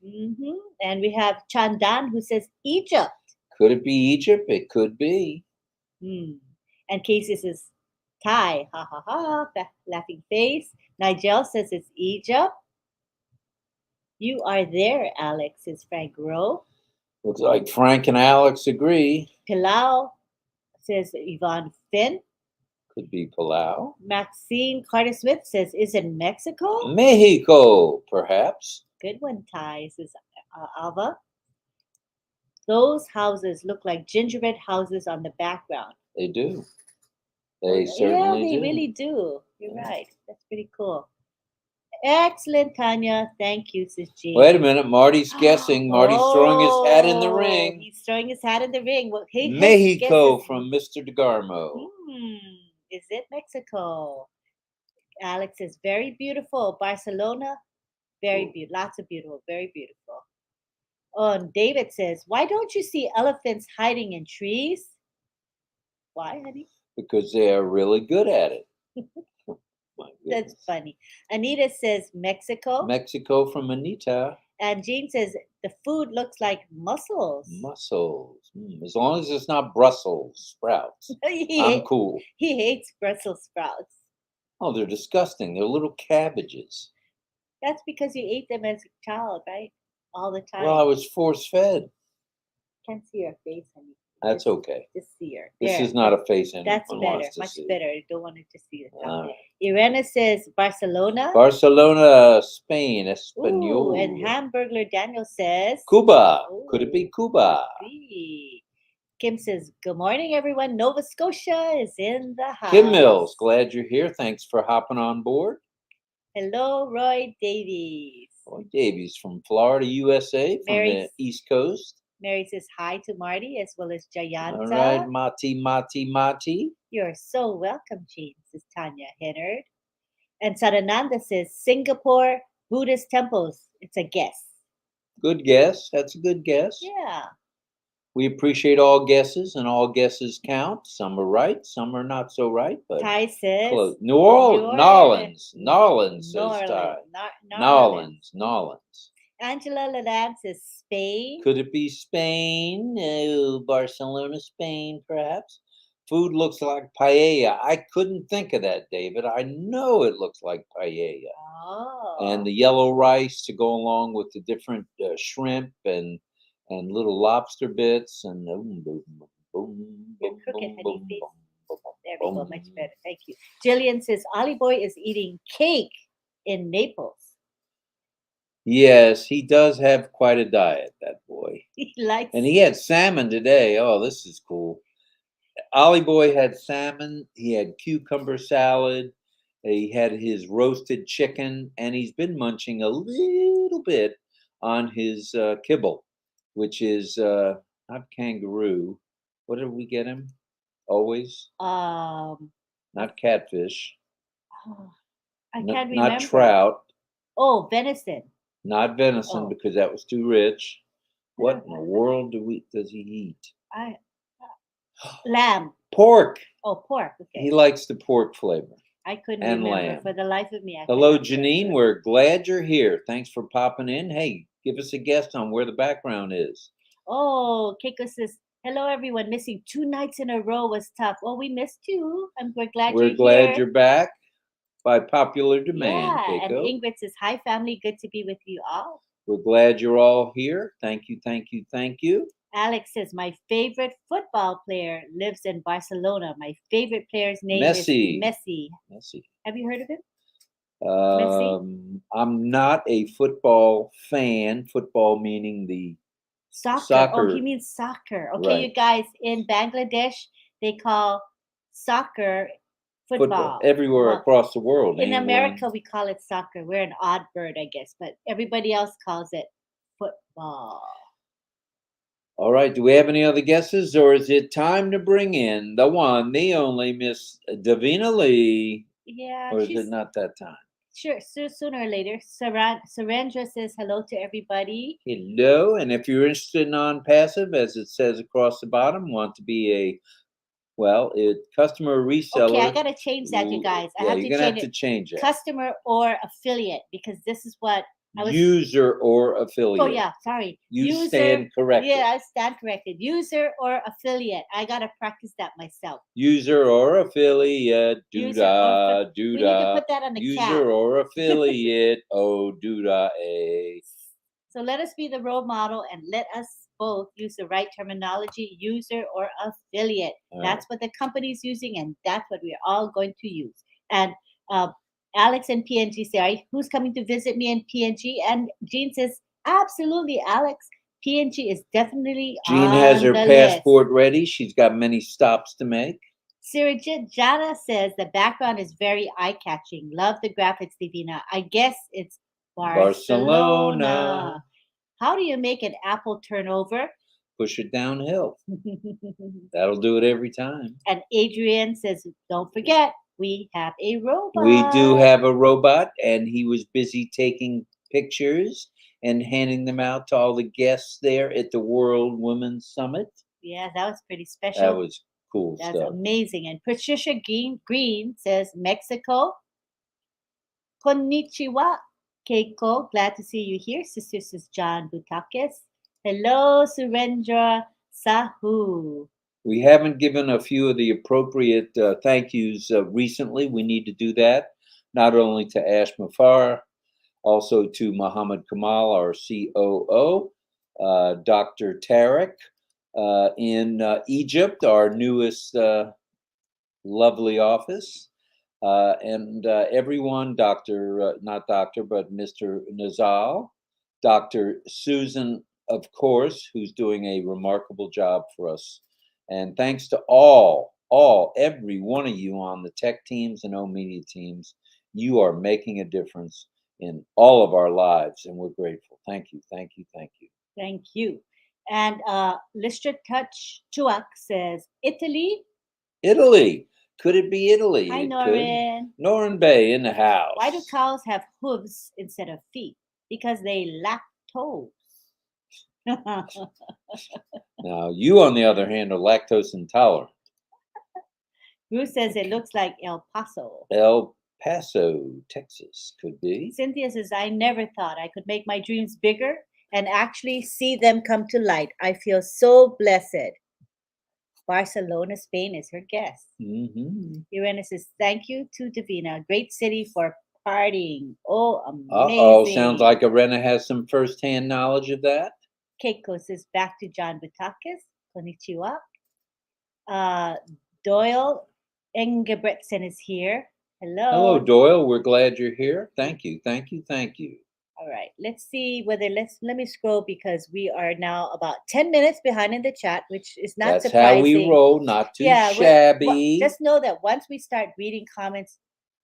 And we have Chandan who says Egypt. Could it be Egypt? It could be. And Casey says Thai. Ha ha ha. Laughing face. Nigel says it's Egypt. You are there, Alex, says Frank Rowe. Looks like Frank and Alex agree. Pilau, says Yvonne Finn. Could be Palau. Maxine Carter Smith says, is it Mexico? Mexico, perhaps. Good one, Ty, says Alva. Those houses look like gingerbread houses on the background. They do. They certainly do. Yeah, they really do. You're right. That's pretty cool. Excellent, Tanya. Thank you, says Jean. Wait a minute. Marty's guessing. Marty's throwing his hat in the ring. He's throwing his hat in the ring. Well, hey, Mexico from Mr. DeGarmo. Is it Mexico? Alex is very beautiful. Barcelona, very beautiful. Lots of beautiful. Very beautiful. Oh, and David says, why don't you see elephants hiding in trees? Why, honey? Because they are really good at it. That's funny. Anita says Mexico. Mexico from Anita. And Jean says the food looks like mussels. Mussels. As long as it's not Brussels sprouts, I'm cool. He hates Brussels sprouts. Oh, they're disgusting. They're little cabbages. That's because you ate them as a child, right? All the time. Well, I was force-fed. Can't see your face, honey. That's okay. Just see her. This is not a face anyone That's better. wants to Much see. better. I don't want it to see it. Right. Irena says Barcelona. Barcelona, Spain, Espanol. Ooh, and Hamburglar Daniel says Cuba. Could it be Cuba? Kim says, good morning, everyone. Nova Scotia is in the house. Kim Mills, glad you're here. Thanks for hopping on board. Hello, Roy Davies. Roy Davies from Florida, USA, from the East Coast. Mary says hi to Marty as well as Jayanta. All right, Mati. You're so welcome, Jean, says Tanya Hennard. And Sarananda says Singapore Buddhist temples. It's a guess. Good guess. That's a good guess. Yeah. We appreciate all guesses, and all guesses count. Some are right, some are not so right. But Ty says close. Nolans. Nolans says Ty. Nolans. Angela Ladan says Spain. Could it be Spain? Oh, Barcelona, Spain, perhaps. Food looks like paella. I couldn't think of that, David. I know it looks like paella. Oh. And the yellow rice to go along with the different shrimp and little lobster bits and Your crooked honey face. There we go, much better. Thank you. Jillian says Ollie Boy is eating cake in Naples. Yes, he does have quite a diet, that boy. He likes. And he had salmon today. Oh, this is cool. Ollie Boy had salmon. He had cucumber salad. He had his roasted chicken, and he's been munching a little bit on his kibble, which is not kangaroo. What did we get him? Always? Not catfish. I can't remember. Not trout. Oh, venison. Not venison because that was too rich. What in the world does he eat? Lamb. Pork. Oh, pork. Okay. He likes the pork flavor. I couldn't and remember lamb. For the life of me. Hello, Janine. We're glad you're here. Thanks for popping in. Hey, give us a guess on where the background is. Oh, Keiko says, hello, everyone. Missing 2 nights in a row was tough. Oh, we missed you. We're glad you're here. We're glad you're back by popular demand, yeah, Keiko. And Ingrid says, hi, family. Good to be with you all. We're glad you're all here. Thank you, thank you, thank you. Alex says, my favorite football player lives in Barcelona. My favorite player's name Messi. is Messi. Messi. Have you heard of him? Messi? I'm not a football fan. Football meaning the soccer. Oh, he means soccer. Okay, right. You guys, in Bangladesh, they call soccer football. Everywhere across the world. In America, we call it soccer. We're an odd bird, I guess, but everybody else calls it football. All right. Do we have any other guesses, or is it time to bring in the one, the only Miss Davina Lee? Yeah. Or is it not that time? Sure. So sooner or later. Sarandra says hello to everybody. Hello. And if you're interested in non-passive, as it says across the bottom, want to be a Well, customer reseller. Okay, I gotta change that, you guys. I Yeah, have you're to gonna have change to it. change it. Customer or affiliate, because this is what I was. User or affiliate. Oh yeah, sorry. You stand corrected. Yeah, I stand corrected. User or affiliate. I gotta practice that myself. User or affiliate. Doodah, We need to doodah. put that on the cap. User or affiliate. Oh, doodah, a. So let us be the role model and let us both use the right terminology, user or affiliate. That's what the company's using, and that's what we're all going to use. And Alex and PNG say, who's coming to visit me in PNG? And Jean says, absolutely, Alex. PNG is definitely Jean on has her the passport list. ready. She's got many stops to make. Sirijit Jana says the background is very eye-catching. Love the graphics, Divina. I guess it's Barcelona. How do you make an apple turn over? Push it downhill. That'll do it every time. And Adrian says, don't forget, we have a robot. We do have a robot, and he was busy taking pictures and handing them out to all the guests there at the World Women's Summit. Yeah, that was pretty special. That was cool That's stuff. amazing. And Patricia Green says, Mexico. Konnichiwa, Keiko. Glad to see you here. Sisters is John Butakis. Hello, Surendra Sahu. We haven't given a few of the appropriate thank yous recently. We need to do that, not only to Ash Mafar, also to Muhammad Kamal, our COO, Dr. Tarek in Egypt, our newest lovely office, and everyone, not Dr., but Mr. Nazal, Dr. Susan, of course, who's doing a remarkable job for us. And thanks to every one of you on the tech teams and O-Media teams. You are making a difference in all of our lives, and we're grateful. Thank you, thank you, thank you. Thank you. And Listra Touch Chuak says, Italy. Italy. Could it be Italy? Hi, Norin. Norin Bay in the house. Why do cows have hooves instead of feet? Because they lack toes. Now, you, on the other hand, are lactose intolerant. Bruce says it looks like El Paso. El Paso, Texas, could be. Cynthia says, I never thought I could make my dreams bigger and actually see them come to light. I feel so blessed. Barcelona, Spain is her guest. Irena says, thank you to Divina. Great city for partying. Oh, amazing. Sounds like Irena has some firsthand knowledge of that. Keiko says, back to John Butakis. Konnichiwa. Doyle Engebretsen is here. Hello. Hello, Doyle. We're glad you're here. Thank you, thank you, thank you. All right. Let's see whether let me scroll because we are now about 10 minutes behind in the chat, which is not surprising. That's how we roll, not too shabby. Just know that once we start reading comments,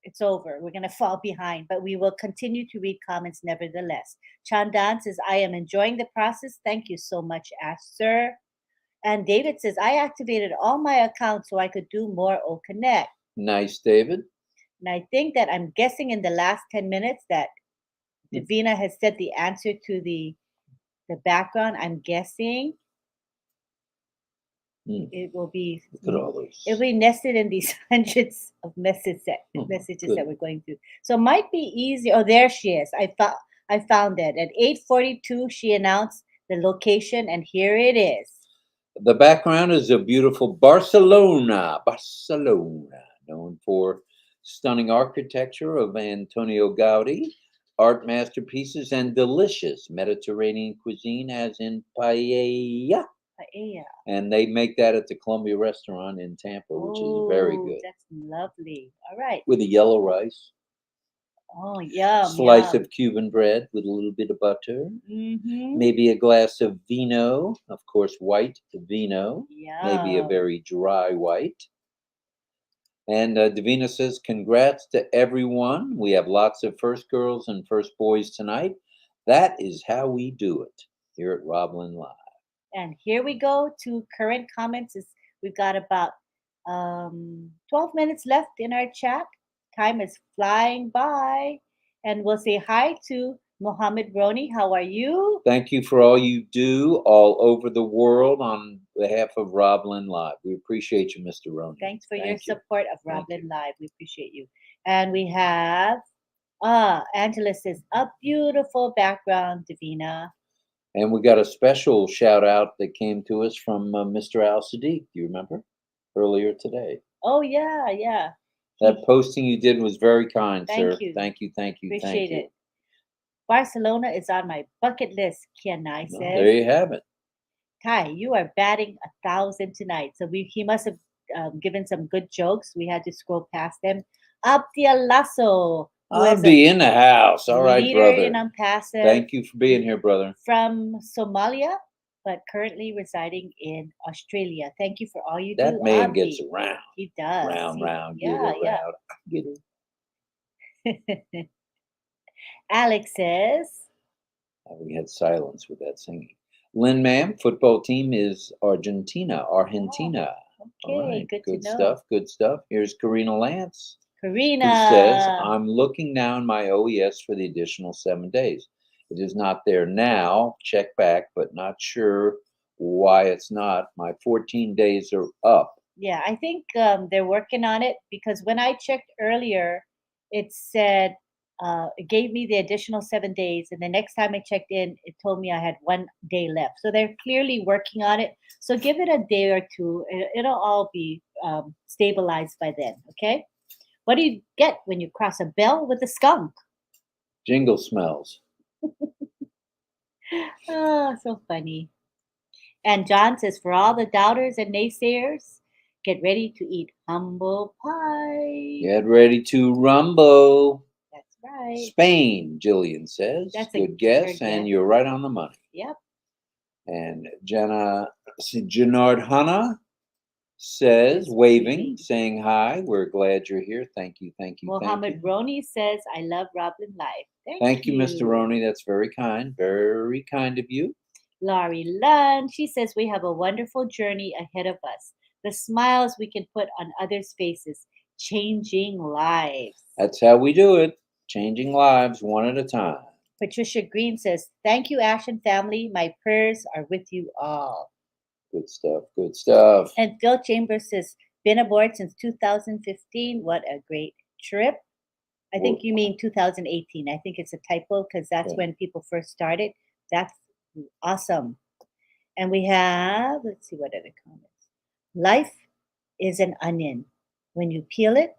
it's over. We're going to fall behind, but we will continue to read comments nevertheless. Chandan says, I am enjoying the process. Thank you so much, Ash, sir. And David says, I activated all my accounts so I could do more O-Connect. Nice, David. And I think that I'm guessing in the last 10 minutes that Divina has said the answer to the background. I'm guessing it will be. Look at all those. It will be nested in these hundreds of messages that we're going through. So it might be easy. Oh, there she is. I found it at 8:42. She announced the location, and here it is. The background is a beautiful Barcelona, known for stunning architecture of Antonio Gaudí, art masterpieces, and delicious Mediterranean cuisine, as in paella. And they make that at the Colombia restaurant in Tampa, which is very good. That's lovely. All right. With a yellow rice. Oh, yum. Slice of Cuban bread with a little bit of butter. Maybe a glass of vino, of course, white vino. Maybe a very dry white. And Divina says, congrats to everyone. We have lots of first girls and first boys tonight. That is how we do it here at RobLynn Live. And here we go to current comments. We've got about 12 minutes left in our chat. Time is flying by. And we'll say hi to Mohammed Roni, how are you? Thank you for all you do all over the world on behalf of RobLynn Live. We appreciate you, Mr. Roney. Thanks for your Thank you. support of Thank RobLynn Live. We appreciate you. And we have Angela says, a beautiful background, Davina. And we got a special shout out that came to us from Mr. Al Sadiq. Do you remember? Earlier today. Oh, yeah, yeah. That posting you did was very kind, Thank sir. you. Thank you, thank you, Appreciate thank you. it. Barcelona is on my bucket list, Kianai says. Well, there you have it. Kai, you are batting 1,000 tonight. So he must have given some good jokes. We had to scroll past them. Abdiel Lasso. I'll be in the house. All right, leader brother. in Ampasa. Thank you for being here, brother. From Somalia, but currently residing in Australia. Thank you for all you do. That man Abdi. gets around. He does. Round, round, get yeah, around. Get it. Alex says, We had silence with that singing. Lynn, ma'am, football team is Argentina. Oh, okay, good to know. Stuff, good stuff. Here's Karina Lance. Karina who says, I'm looking now in my OES for the additional 7 days. It is not there now. Check back, but not sure why it's not. My 14 days are up. Yeah, I think they're working on it because when I checked earlier, it said it gave me the additional 7 days, and the next time I checked in, it told me I had 1 day left. So they're clearly working on it. So give it a day or two; it'll all be stabilized by then. Okay. What do you get when you cross a bell with a skunk? Jingle smells. Oh, so funny. And John says, for all the doubters and naysayers, get ready to eat humble pie. Get ready to rumble. That's right. Spain, Jillian says. That's good guess, and you're right on the money. Yep. And Janard Hanna says, waving, saying hi. We're glad you're here. Thank you, thank you, Mohammed Roni says, I love RobLynn Live. Thank you, Mr. Roni. That's very kind of you. Laurie Lunn, she says, we have a wonderful journey ahead of us. The smiles we can put on others' faces, changing lives. That's how we do it. Changing lives one at a time. Patricia Green says, thank you, Ashen family. My prayers are with you all. Good stuff, good stuff. And Phil Chambers says, been aboard since 2015. What a great trip. I think you mean 2018. I think it's a typo because that's when people first started. That's awesome. And we have, let's see what other comments. Life is an onion. When you peel it,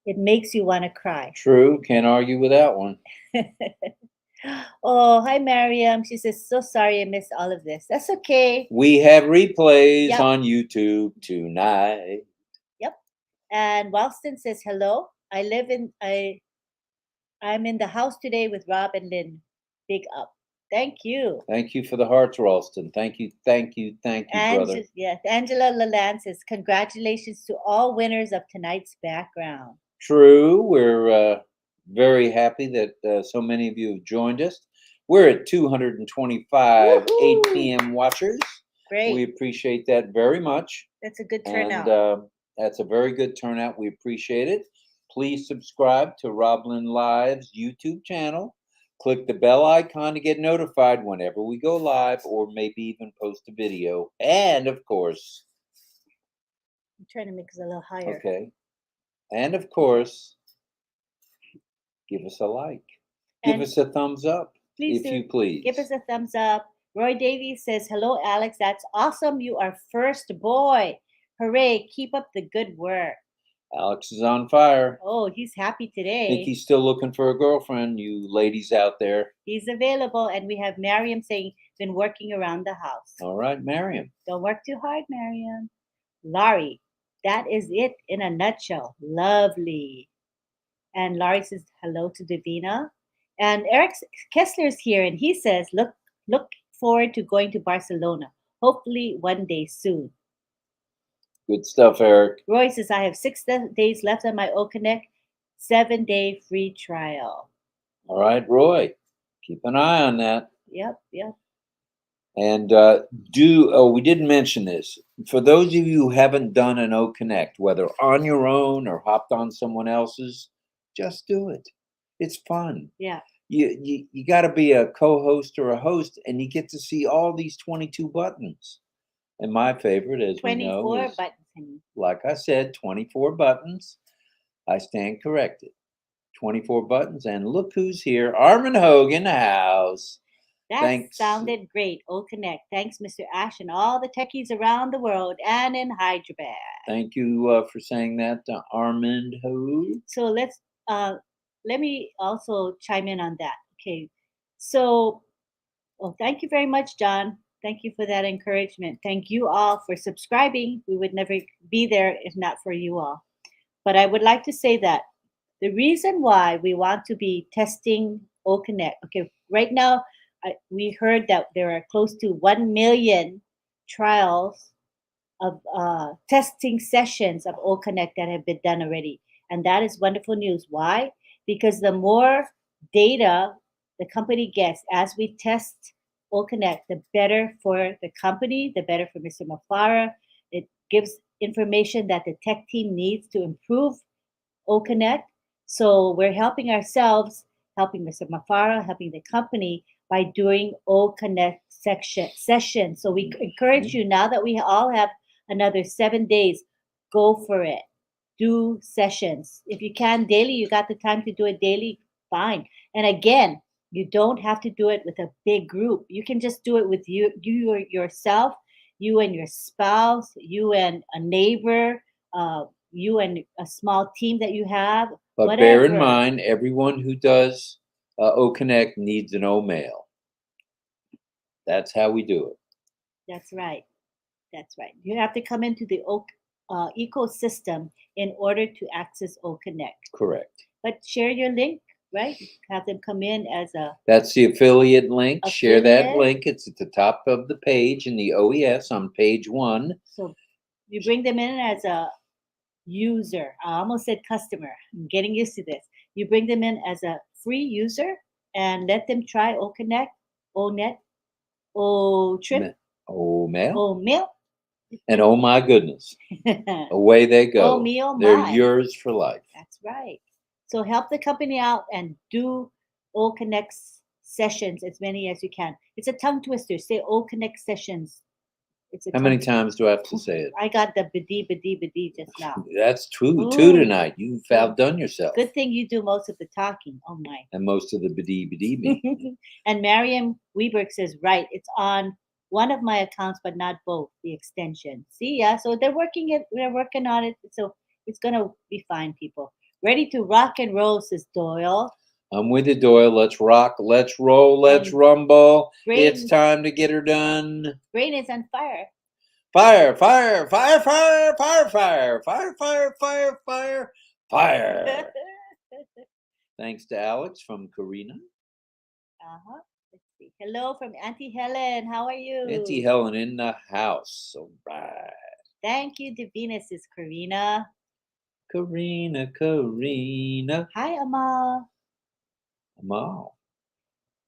it makes you want to cry. True. Can't argue with that one. Oh, hi, Mariam. She says, so sorry I missed all of this. That's okay. We have replays on YouTube tonight. Yep. And Walston says, hello. I'm in the house today with Rob and Lynn. Big up. Thank you. Thank you for the hearts, Ralston. Thank you, brother. Yes, Angela Lalande says, congratulations to all winners of tonight's background. True. We're very happy that so many of you have joined us. We're at 225 8 p.m. watchers. Great. We appreciate that very much. That's a good turnout. And that's a very good turnout. We appreciate it. Please subscribe to RobLynn Live's YouTube channel. Click the bell icon to get notified whenever we go live or maybe even post a video. And, of course... I'm trying to make it a little higher. Okay. And, of course, give us a like. Give us a thumbs up, if you please. Give us a thumbs up. Roy Davies says, hello, Alex. That's awesome. You are first boy. Hooray. Keep up the good work. Alex is on fire. Oh, he's happy today. I think he's still looking for a girlfriend, you ladies out there. He's available. And we have Mariam saying, been working around the house. All right, Mariam. Don't work too hard, Mariam. Laurie, that is it in a nutshell. Lovely. And Laurie says hello to Davina. And Eric Kessler's here, and he says, look forward to going to Barcelona. Hopefully one day soon. Good stuff, Eric. Roy says, I have 6 days left on my OConnect 7-day free trial. All right, Roy. Keep an eye on that. Yep. And we didn't mention this. For those of you who haven't done an OConnect, whether on your own or hopped on someone else's, just do it. It's fun. Yeah. you got to be a co-host or a host, and you get to see all these 22 buttons. And my favorite, as we know, 24 is, buttons. like I said, 24 buttons. I stand corrected. 24 buttons. And look who's here. Armin Hogue in the house. That Thanks. sounded great. Oh, connect. Thanks, Mr. Ash, and all the techies around the world and in Hyderabad. Thank you for saying that, Armin Hogue. So let me also chime in on that. Okay. So, well, thank you very much, John. Thank you for that encouragement. Thank you all for subscribing. We would never be there if not for you all. But I would like to say that the reason why we want to be testing OConnect, okay, right now we heard that there are close to 1 million trials of testing sessions of OConnect that have been done already. And that is wonderful news. Why? Because the more data the company gets as we test OConnect, the better for the company, the better for Mr. Mafara. It gives information that the tech team needs to improve OConnect. So we're helping ourselves, helping Mr. Mafara, helping the company by doing OConnect sessions. So we encourage you, now that we all have another 7 days, go for it. Do sessions. If you can daily, you got the time to do it daily, fine. And again, you don't have to do it with a big group. You can just do it with you yourself, you and your spouse, you and a neighbor, you and a small team that you have. But whatever. bear in mind, everyone who does OConnect needs an O-mail. That's how we do it. That's right. That's right. You have to come into the ecosystem in order to access OConnect. Correct. But share your link, right? Have them come in as a... That's the affiliate link. Share that link. It's at the top of the page in the OES on page 1. So you bring them in as a user. I almost said customer. I'm getting used to this. You bring them in as a free user and let them try OConnect, ONet, OTrip, O-mail. OMail. And oh my goodness, away they go. Oh me, oh my. They're yours for life. That's right. So help the company out and do OConnect sessions, as many as you can. It's a tongue twister. Say OConnect sessions. How many times do I have to say it? I got the bidi just now. That's two tonight. You've outdone yourself. Good thing you do most of the talking. Oh my. And most of the bidi. And Mariam Weberg says, right, it's on one of my accounts, but not both, the extension. See, yeah, so they're working on it. So it's gonna be fine, people. Ready to rock and roll, says Doyle. I'm with you, Doyle. Let's rock, let's roll, let's rumble. It's time to get her done. Brain is on fire. Fire, fire, fire, fire, fire, fire, fire, fire, fire, fire, fire. Thanks to Alex from Karina. Let's see. Hello from Auntie Helen. How are you? Auntie Helen in the house. All right. Thank you, Davina, says Karina. Karina. Hi, Amal. Amal.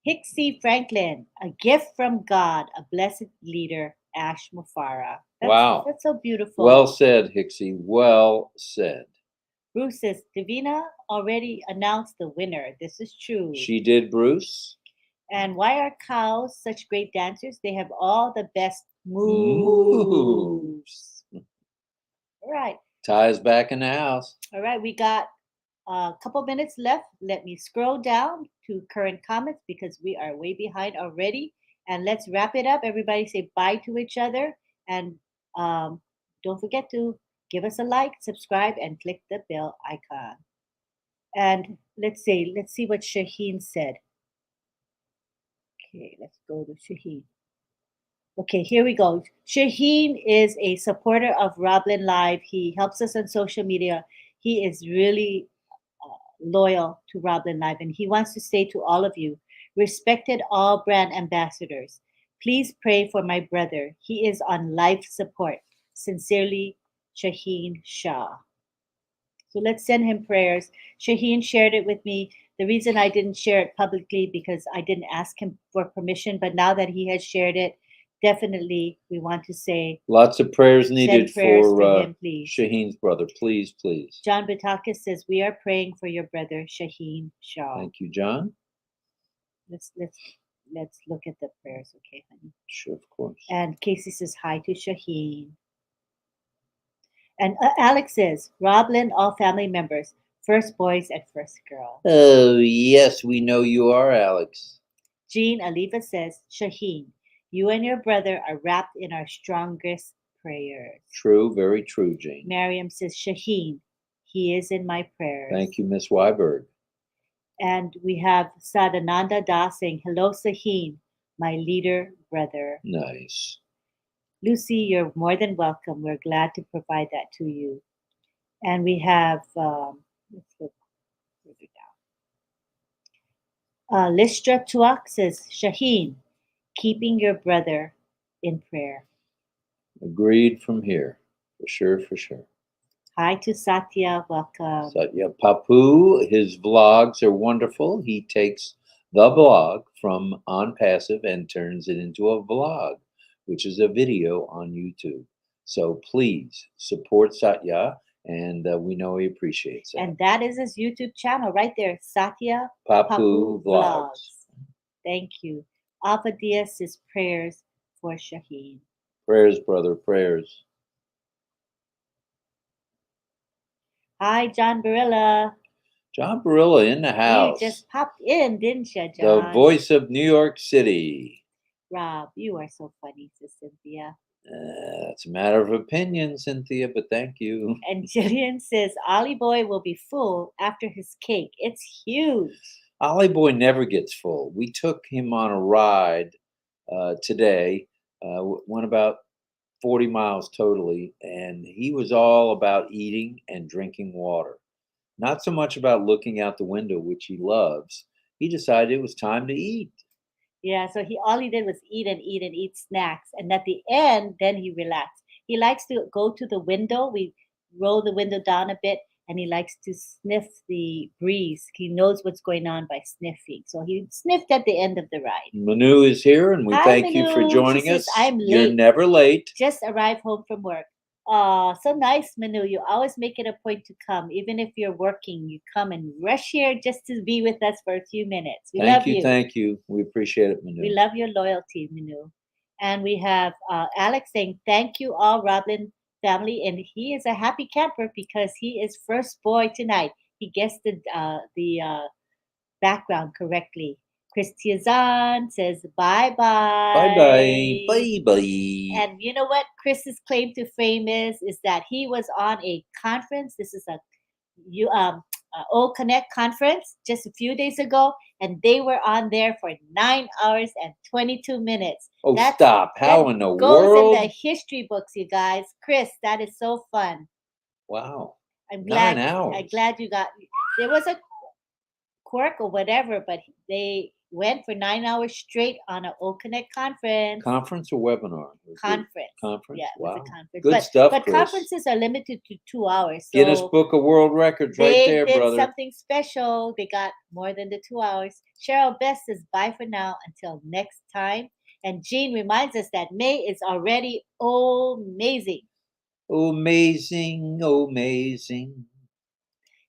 Hixie Franklin, a gift from God, a blessed leader, Ash Mufara. Wow. That's so beautiful. Well said, Hixie. Well said. Bruce says, Davina already announced the winner. This is true. She did, Bruce. And why are cows such great dancers? They have all the best moves. All right. Ty's back in the house. All right. We got a couple minutes left. Let me scroll down to current comments because we are way behind already. And let's wrap it up. Everybody say bye to each other. And don't forget to give us a like, subscribe, and click the bell icon. And let's see what Shaheen said. Okay, let's go to Shaheen. Okay, here we go. Shaheen is a supporter of RobLynn Live. He helps us on social media. He is really loyal to RobLynn Live, and he wants to say to all of you, respected all brand ambassadors, please pray for my brother. He is on life support. Sincerely, Shaheen Shah. So let's send him prayers. Shaheen shared it with me. The reason I didn't share it publicly because I didn't ask him for permission, but now that he has shared it, definitely we want to say lots of prayers needed for him, please. Shaheen's brother. Please, please. John Batakis says, we are praying for your brother, Shaheen Shah. Thank you, John. Let's look at the prayers, okay, honey? Sure, of course. And Casey says hi to Shaheen. And Alex says, RobLynn, all family members, first boys and first girls. Oh, yes, we know you are, Alex. Jean Aliva says, Shaheen, you and your brother are wrapped in our strongest prayers. True, very true, Jean. Miriam says, Shaheen, he is in my prayers. Thank you, Miss Weiberg. And we have Sadananda Das saying, hello, Shaheen, my leader brother. Nice. Lucy, you're more than welcome. We're glad to provide that to you. And we have, let's look further down. Listra Tuak says, Shaheen, keeping your brother in prayer. Agreed from here. For sure, for sure. Hi to Satya, welcome. Satya Papu, his vlogs are wonderful. He takes the blog from On Passive and turns it into a vlog, which is a video on YouTube. So please support Satya, and we know he appreciates it. And that is his YouTube channel right there, Satya Papu Vlogs. Thank you. Alpha Diaz says prayers for Shaheen. Prayers, brother, prayers. Hi, John Barilla. John Barilla in the house. You just popped in, didn't you, John? The voice of New York City. Rob, you are so funny, says Cynthia. It's a matter of opinion, Cynthia, but thank you. And Jillian says Ollie Boy will be full after his cake. It's huge. Ollie Boy never gets full. We took him on a ride today, went about 40 miles totally, and he was all about eating and drinking water. Not so much about looking out the window, which he loves. He decided it was time to eat. Yeah, so all he did was eat and eat and eat snacks. And at the end, then he relaxed. He likes to go to the window. We roll the window down a bit, and he likes to sniff the breeze. He knows what's going on by sniffing. So he sniffed at the end of the ride. Manu is here, and we Hi, thank you for Manu. joining She us. says, I'm late. You're never late. Just arrived home from work. Oh, so nice, Manu. You always make it a point to come. Even if you're working, you come and rush here just to be with us for a few minutes. We love you. Thank you. We appreciate it, Manu. We love your loyalty, Manu. And we have Alex saying, thank you all, RobLynn family. And he is a happy camper because he is first boy tonight. He guessed the background correctly. Christiazan says bye-bye. Bye-bye. Bye-bye. And you know what Chris's claim to fame is that he was on a conference. This is a O Connect conference just a few days ago, and they were on there for 9 hours and 22 minutes. Oh, stop. How in the world? Goes in the history books, you guys. Chris, that is so fun. Wow. I'm glad. 9 hours. I'm glad you got. There was a quirk or whatever, but they went for 9 hours straight on an O Connect conference. Conference or webinar? Conference. Conference. Yeah, it wow. was a conference. Good stuff, But Chris. conferences are limited to 2 hours. So Guinness Book of World Records right there, brother. They did something special. They got more than the 2 hours. Cheryl Best says bye for now until next time. And Jean reminds us that May is already amazing. Amazing, amazing.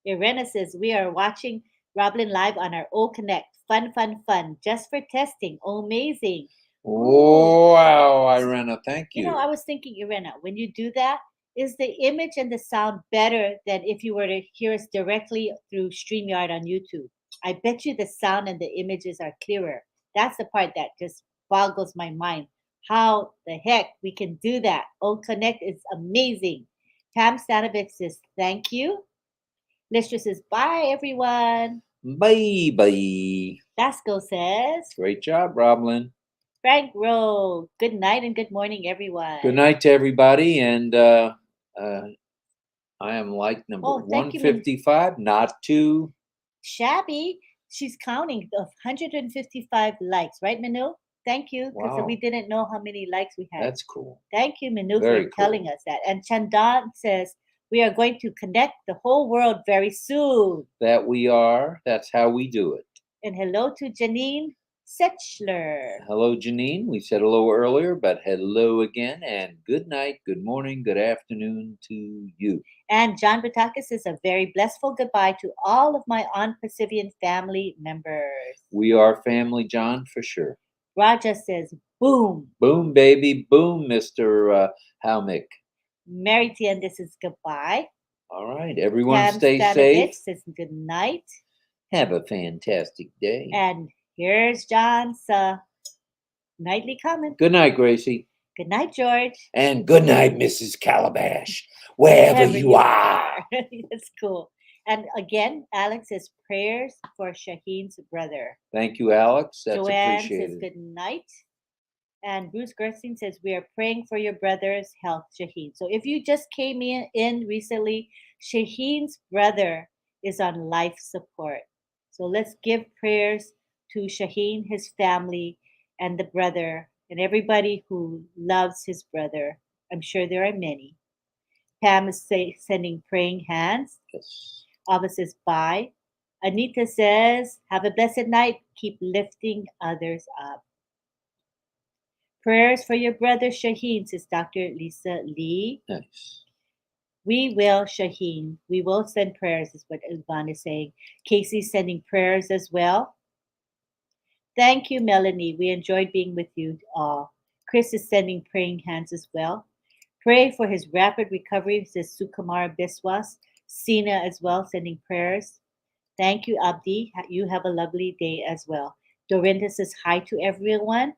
Irena says we are watching RobLynn Live on our O Connect. Fun, fun, fun. Just for testing. Amazing. Wow, Irena, thank you. You know, I was thinking, Irena, when you do that, is the image and the sound better than if you were to hear us directly through StreamYard on YouTube? I bet you the sound and the images are clearer. That's the part that just boggles my mind. How the heck we can do that? O Connect is amazing. Pam Stanovic says, thank you. Listra says, bye, everyone. Bye-bye. Dasco says, great job, RobLynn. Frank Rowe, good night and good morning, everyone. Good night to everybody. And I am like number 155, not too shabby. She's counting of 155 likes, right, Manu? Thank you, because we didn't know how many likes we had. That's cool. Thank you, Manu, for telling us that. And Chandan says, we are going to connect the whole world very soon. That we are. That's how we do it. And hello to Janine Setchler. Hello, Janine. We said hello earlier, but hello again, and good night, good morning, good afternoon to you. And John Butakis says a very blissful goodbye to all of my On Pacifian family members. We are family, John, for sure. Raja says, boom. Boom, baby, boom, Mr. Halmick. Mary Tiende says goodbye. All right, everyone Pam stay Stanovich safe. says good night. Have a fantastic day. And here's John's nightly comment. Good night, Gracie. Good night, George. And good night, Mrs. Calabash, wherever you are. That's cool. And again, Alex says prayers for Shaheen's brother. Thank you, Alex. That's Joanne appreciated. says good night. And Bruce Gerstein says we are praying for your brother's health, Shaheen. So if you just came in recently, Shaheen's brother is on life support. So let's give prayers to Shaheen, his family, and the brother, and everybody who loves his brother. I'm sure there are many. Pam is sending praying hands. Yes. Ava says bye. Anita says, have a blessed night. Keep lifting others up. Prayers for your brother Shaheen, says Dr. Lisa Lee. Nice. We will, Shaheen. We will send prayers, is what Yvonne is saying. Casey's sending prayers as well. Thank you, Melanie. We enjoyed being with you all. Chris is sending praying hands as well. Pray for his rapid recovery, says Sukumar Biswas. Sina as well, sending prayers. Thank you, Abdi. You have a lovely day as well. Dorinda says hi to everyone.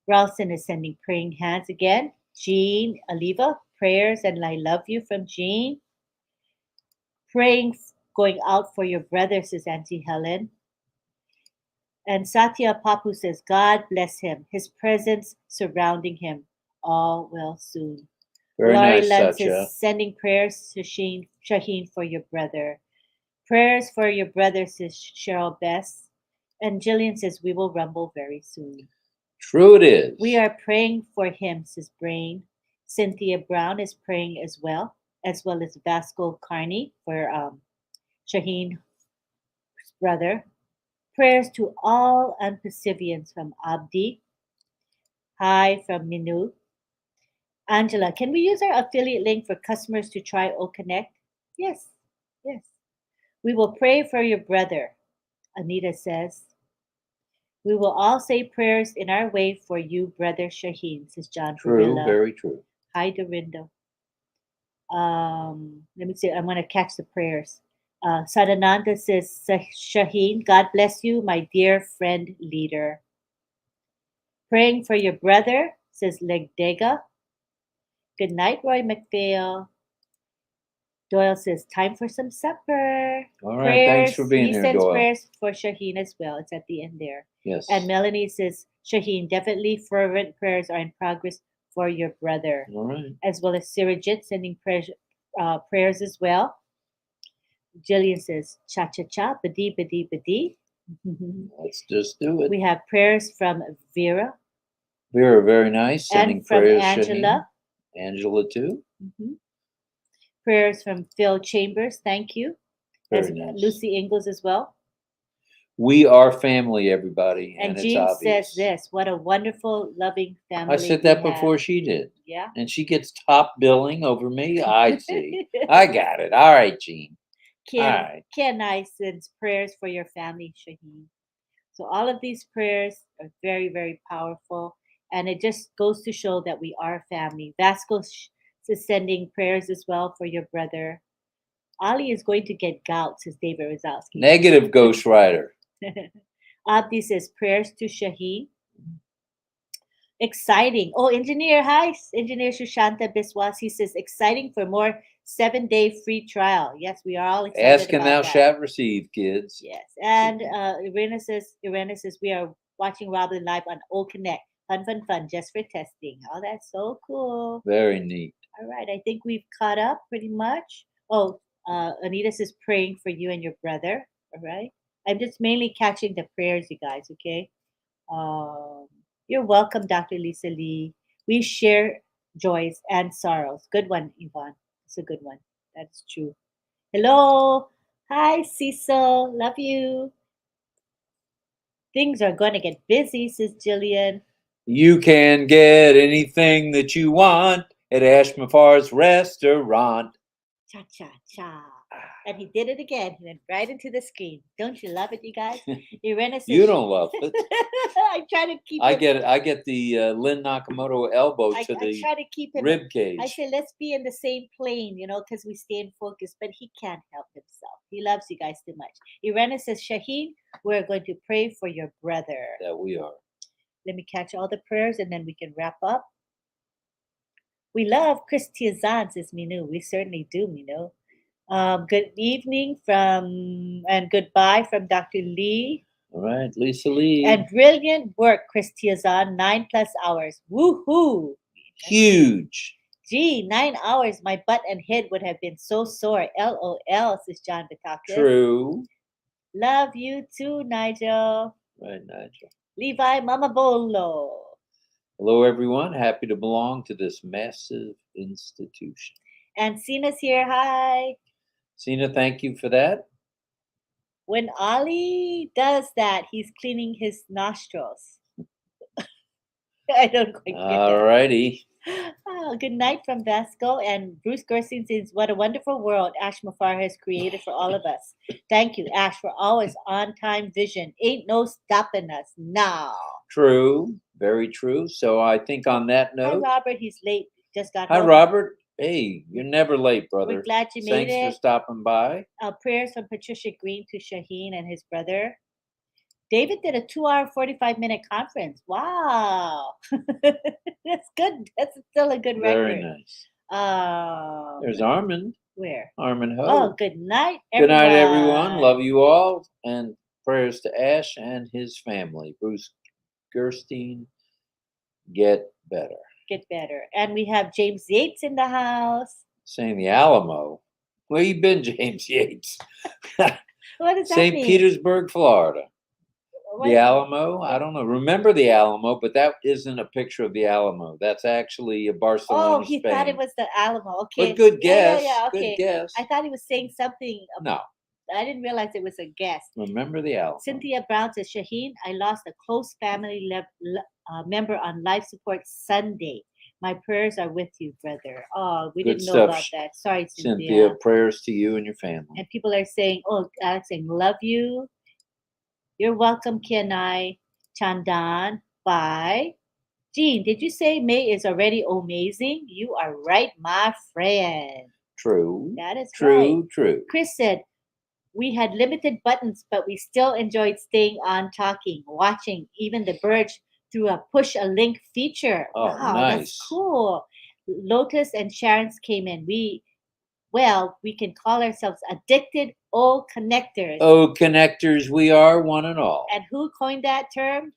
Ralston is sending praying hands again. Jean, Aliva, prayers and I love you from Jean. Praying going out for your brother, says Auntie Helen. And Satya Papu says, God bless him, his presence surrounding him. All will soon. Very Laurie nice, Lentz Satya. is sending prayers to Shaheen for your brother. Prayers for your brother, says Cheryl Bess. And Jillian says, we will rumble very soon. True it is. We are praying for him, says Brain. Cynthia Brown is praying as well as Vasco Carney for Shaheen's brother. Prayers to all Unpacifians from Abdi. Hi from Minu. Angela, can we use our affiliate link for customers to try O Connect? Yes, yes. We will pray for your brother, Anita says. We will all say prayers in our way for you, brother Shaheen, says John True, Barilla. very true. Hi, Dorinda. Let me see. I'm going to catch the prayers. Sadananda says, Shaheen, God bless you, my dear friend leader. Praying for your brother, says Legdega. Good night, Roy McPhail. Doyle says, time for some supper. All right, thanks for being he here, sends Doyle. prayers for Shaheen as well. It's at the end there. Yes. And Melanie says, Shaheen, definitely fervent prayers are in progress for your brother. All right. As well as Sirajit sending prayers as well. Jillian says, cha-cha-cha, badi, badi, badi. Let's just do it. We have prayers from Vera. Vera, very nice. Sending and from prayers, Angela. Shaheen. Angela, too. Mm-hmm. Prayers from Phil Chambers. Thank you. Very as nice. Lucy Ingalls as well. We are family, everybody. And it's Jean obvious. says this, what a wonderful, loving family. I said that before she did. Yeah. And she gets top billing over me. I see. I got it. All right, Jean. All right. Ken I sends prayers for your family, Shaheen. So all of these prayers are very, very powerful. And it just goes to show that we are family. Vasco is sending prayers as well for your brother. Ollie is going to get gout, says David Rozowski. Negative Ghost Rider. Abdi says prayers to Shaheen. Exciting. Oh, engineer, hi. Engineer Shushanta Biswas. He says exciting for more 7-day free trial. Yes, we are all excited. Ask and about thou that. shalt receive, kids. Yes. And Irena says we are watching RobLynn Live on O Connect. Fun, fun, fun, just for testing. Oh, that's so cool. Very neat. All right. I think we've caught up pretty much. Oh, Anita says praying for you and your brother. All right. I'm just mainly catching the prayers, you guys, okay? You're welcome, Dr. Lisa Lee. We share joys and sorrows. Good one, Yvonne. It's a good one. That's true. Hello. Hi, Cecil. Love you. Things are going to get busy, says Jillian. You can get anything that you want at Ashmafar's restaurant. Cha-cha-cha. And he did it again. He went right into the screen. Don't you love it, you guys? Irena says, You don't love it. I try to keep I him. get it. I get the Lynn Nakamoto elbow I to the try to keep him. rib cage. I say, let's be in the same plane, because we stay in focus. But he can't help himself. He loves you guys too much. Irena says, Shaheen, we're going to pray for your brother. That we are. Let me catch all the prayers and then we can wrap up. We love Christiazan, says Minu. We certainly do, Minu. Good evening and goodbye from Dr. Lee. All right, Lisa Lee. And brilliant work, Christiazan. 9+ hours. Woohoo! Huge. Gee, 9 hours. My butt and head would have been so sore. LOL, says John Batakis. True. Love you too, Nigel. Right, Nigel. Levi Mamabolo. Hello, everyone. Happy to belong to this massive institution. And Sina's here. Hi. Sina, thank you for that. When Ollie does that, he's cleaning his nostrils. I don't quite get that. All righty. Oh, good night from Vasco. And Bruce Gerstein says, what a wonderful world Ash Mafar has created for all of us. Thank you, Ash, for always on-time vision. Ain't no stopping us now. True. Very true. So I think on that note. Hi, Robert. He's late. Just got Hi, home. Robert. Hey, you're never late, brother. We're glad you made it. Thanks for stopping by. Prayers from Patricia Green to Shaheen and his brother. David did a 2-hour, 45-minute conference. Wow. That's good. That's still a good record. Very nice. There's Armand. Where? Armand Ho. Oh, good night, everyone. Good night, everyone. Love you all. And prayers to Ash and his family. Bruce Gerstein, get better. Get better. And we have James Yates in the house. Saying the Alamo. Where you been, James Yates? What does that St. mean? Petersburg, Florida. What? The Alamo? I don't know. Remember the Alamo, but that isn't a picture of the Alamo. That's actually a Barcelona, he Spain. thought it was the Alamo. Okay. But good guess. Yeah, okay. Good guess. I thought he was saying something. No. I didn't realize it was a guess. Remember the Alamo. Cynthia Brown says, Shaheen, I lost a close family member on life support Sunday. My prayers are with you, brother. Oh, we Good didn't know stuff, about that. Sorry, Cynthia. Prayers to you and your family. And people are saying, oh, Alex saying, love you. You're welcome, Kianai. Chandan. Bye. Jean, did you say May is already amazing? You are right, my friend. True. That is true, right. True. Chris said, we had limited buttons, but we still enjoyed staying on, talking, watching, even the birds through a push a link feature. Oh, wow, nice. That's cool. Lotus and Sharon's came in. We can call ourselves addicted old connectors. Oh, connectors, we are one and all. And who coined that term?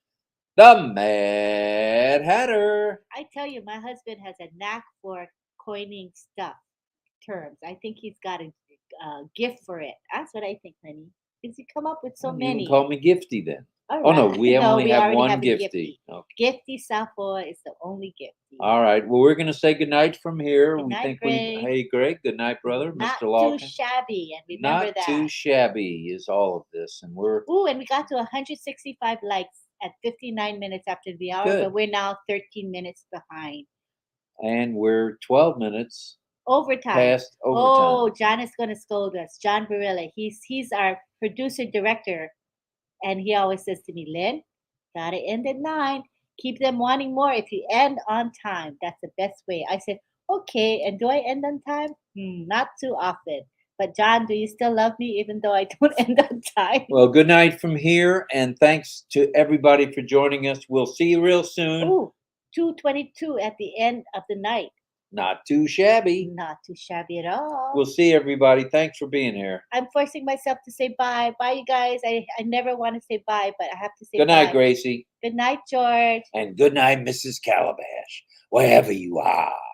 The Mad Hatter. I tell you, my husband has a knack for coining terms. I think he's got a gift for it. That's what I think, honey. Because you come up with so many. You can call me Gifty then. All Oh, no, right. we only have already one have a Gifty. Okay. Gifty Sappho is the only Gifty. All right. Well, we're going to say goodnight from here. Good night, Greg. Hey, Greg. Good night, brother. Not Mr. Lawton. too shabby. And remember Not that. too shabby is all of this. And we're... Ooh, and we got to 165 likes at 59 minutes after the hour. Good. But we're now 13 minutes behind. And we're 12 minutes overtime. Past overtime. Oh, John is going to scold us. John Barilla. He's our producer-director. And he always says to me, Lynn, gotta end at 9. Keep them wanting more if you end on time. That's the best way. I said, okay. And do I end on time? Not too often. But John, do you still love me even though I don't end on time? Well, good night from here. And thanks to everybody for joining us. We'll see you real soon. Ooh, 2:22 at the end of the night. Not too shabby. Not too shabby at all. We'll see everybody. Thanks for being here. I'm forcing myself to say bye. Bye, you guys. I never want to say bye, but I have to say good bye. Night, Gracie. Good night, George. And good night, Mrs. Calabash, wherever you are.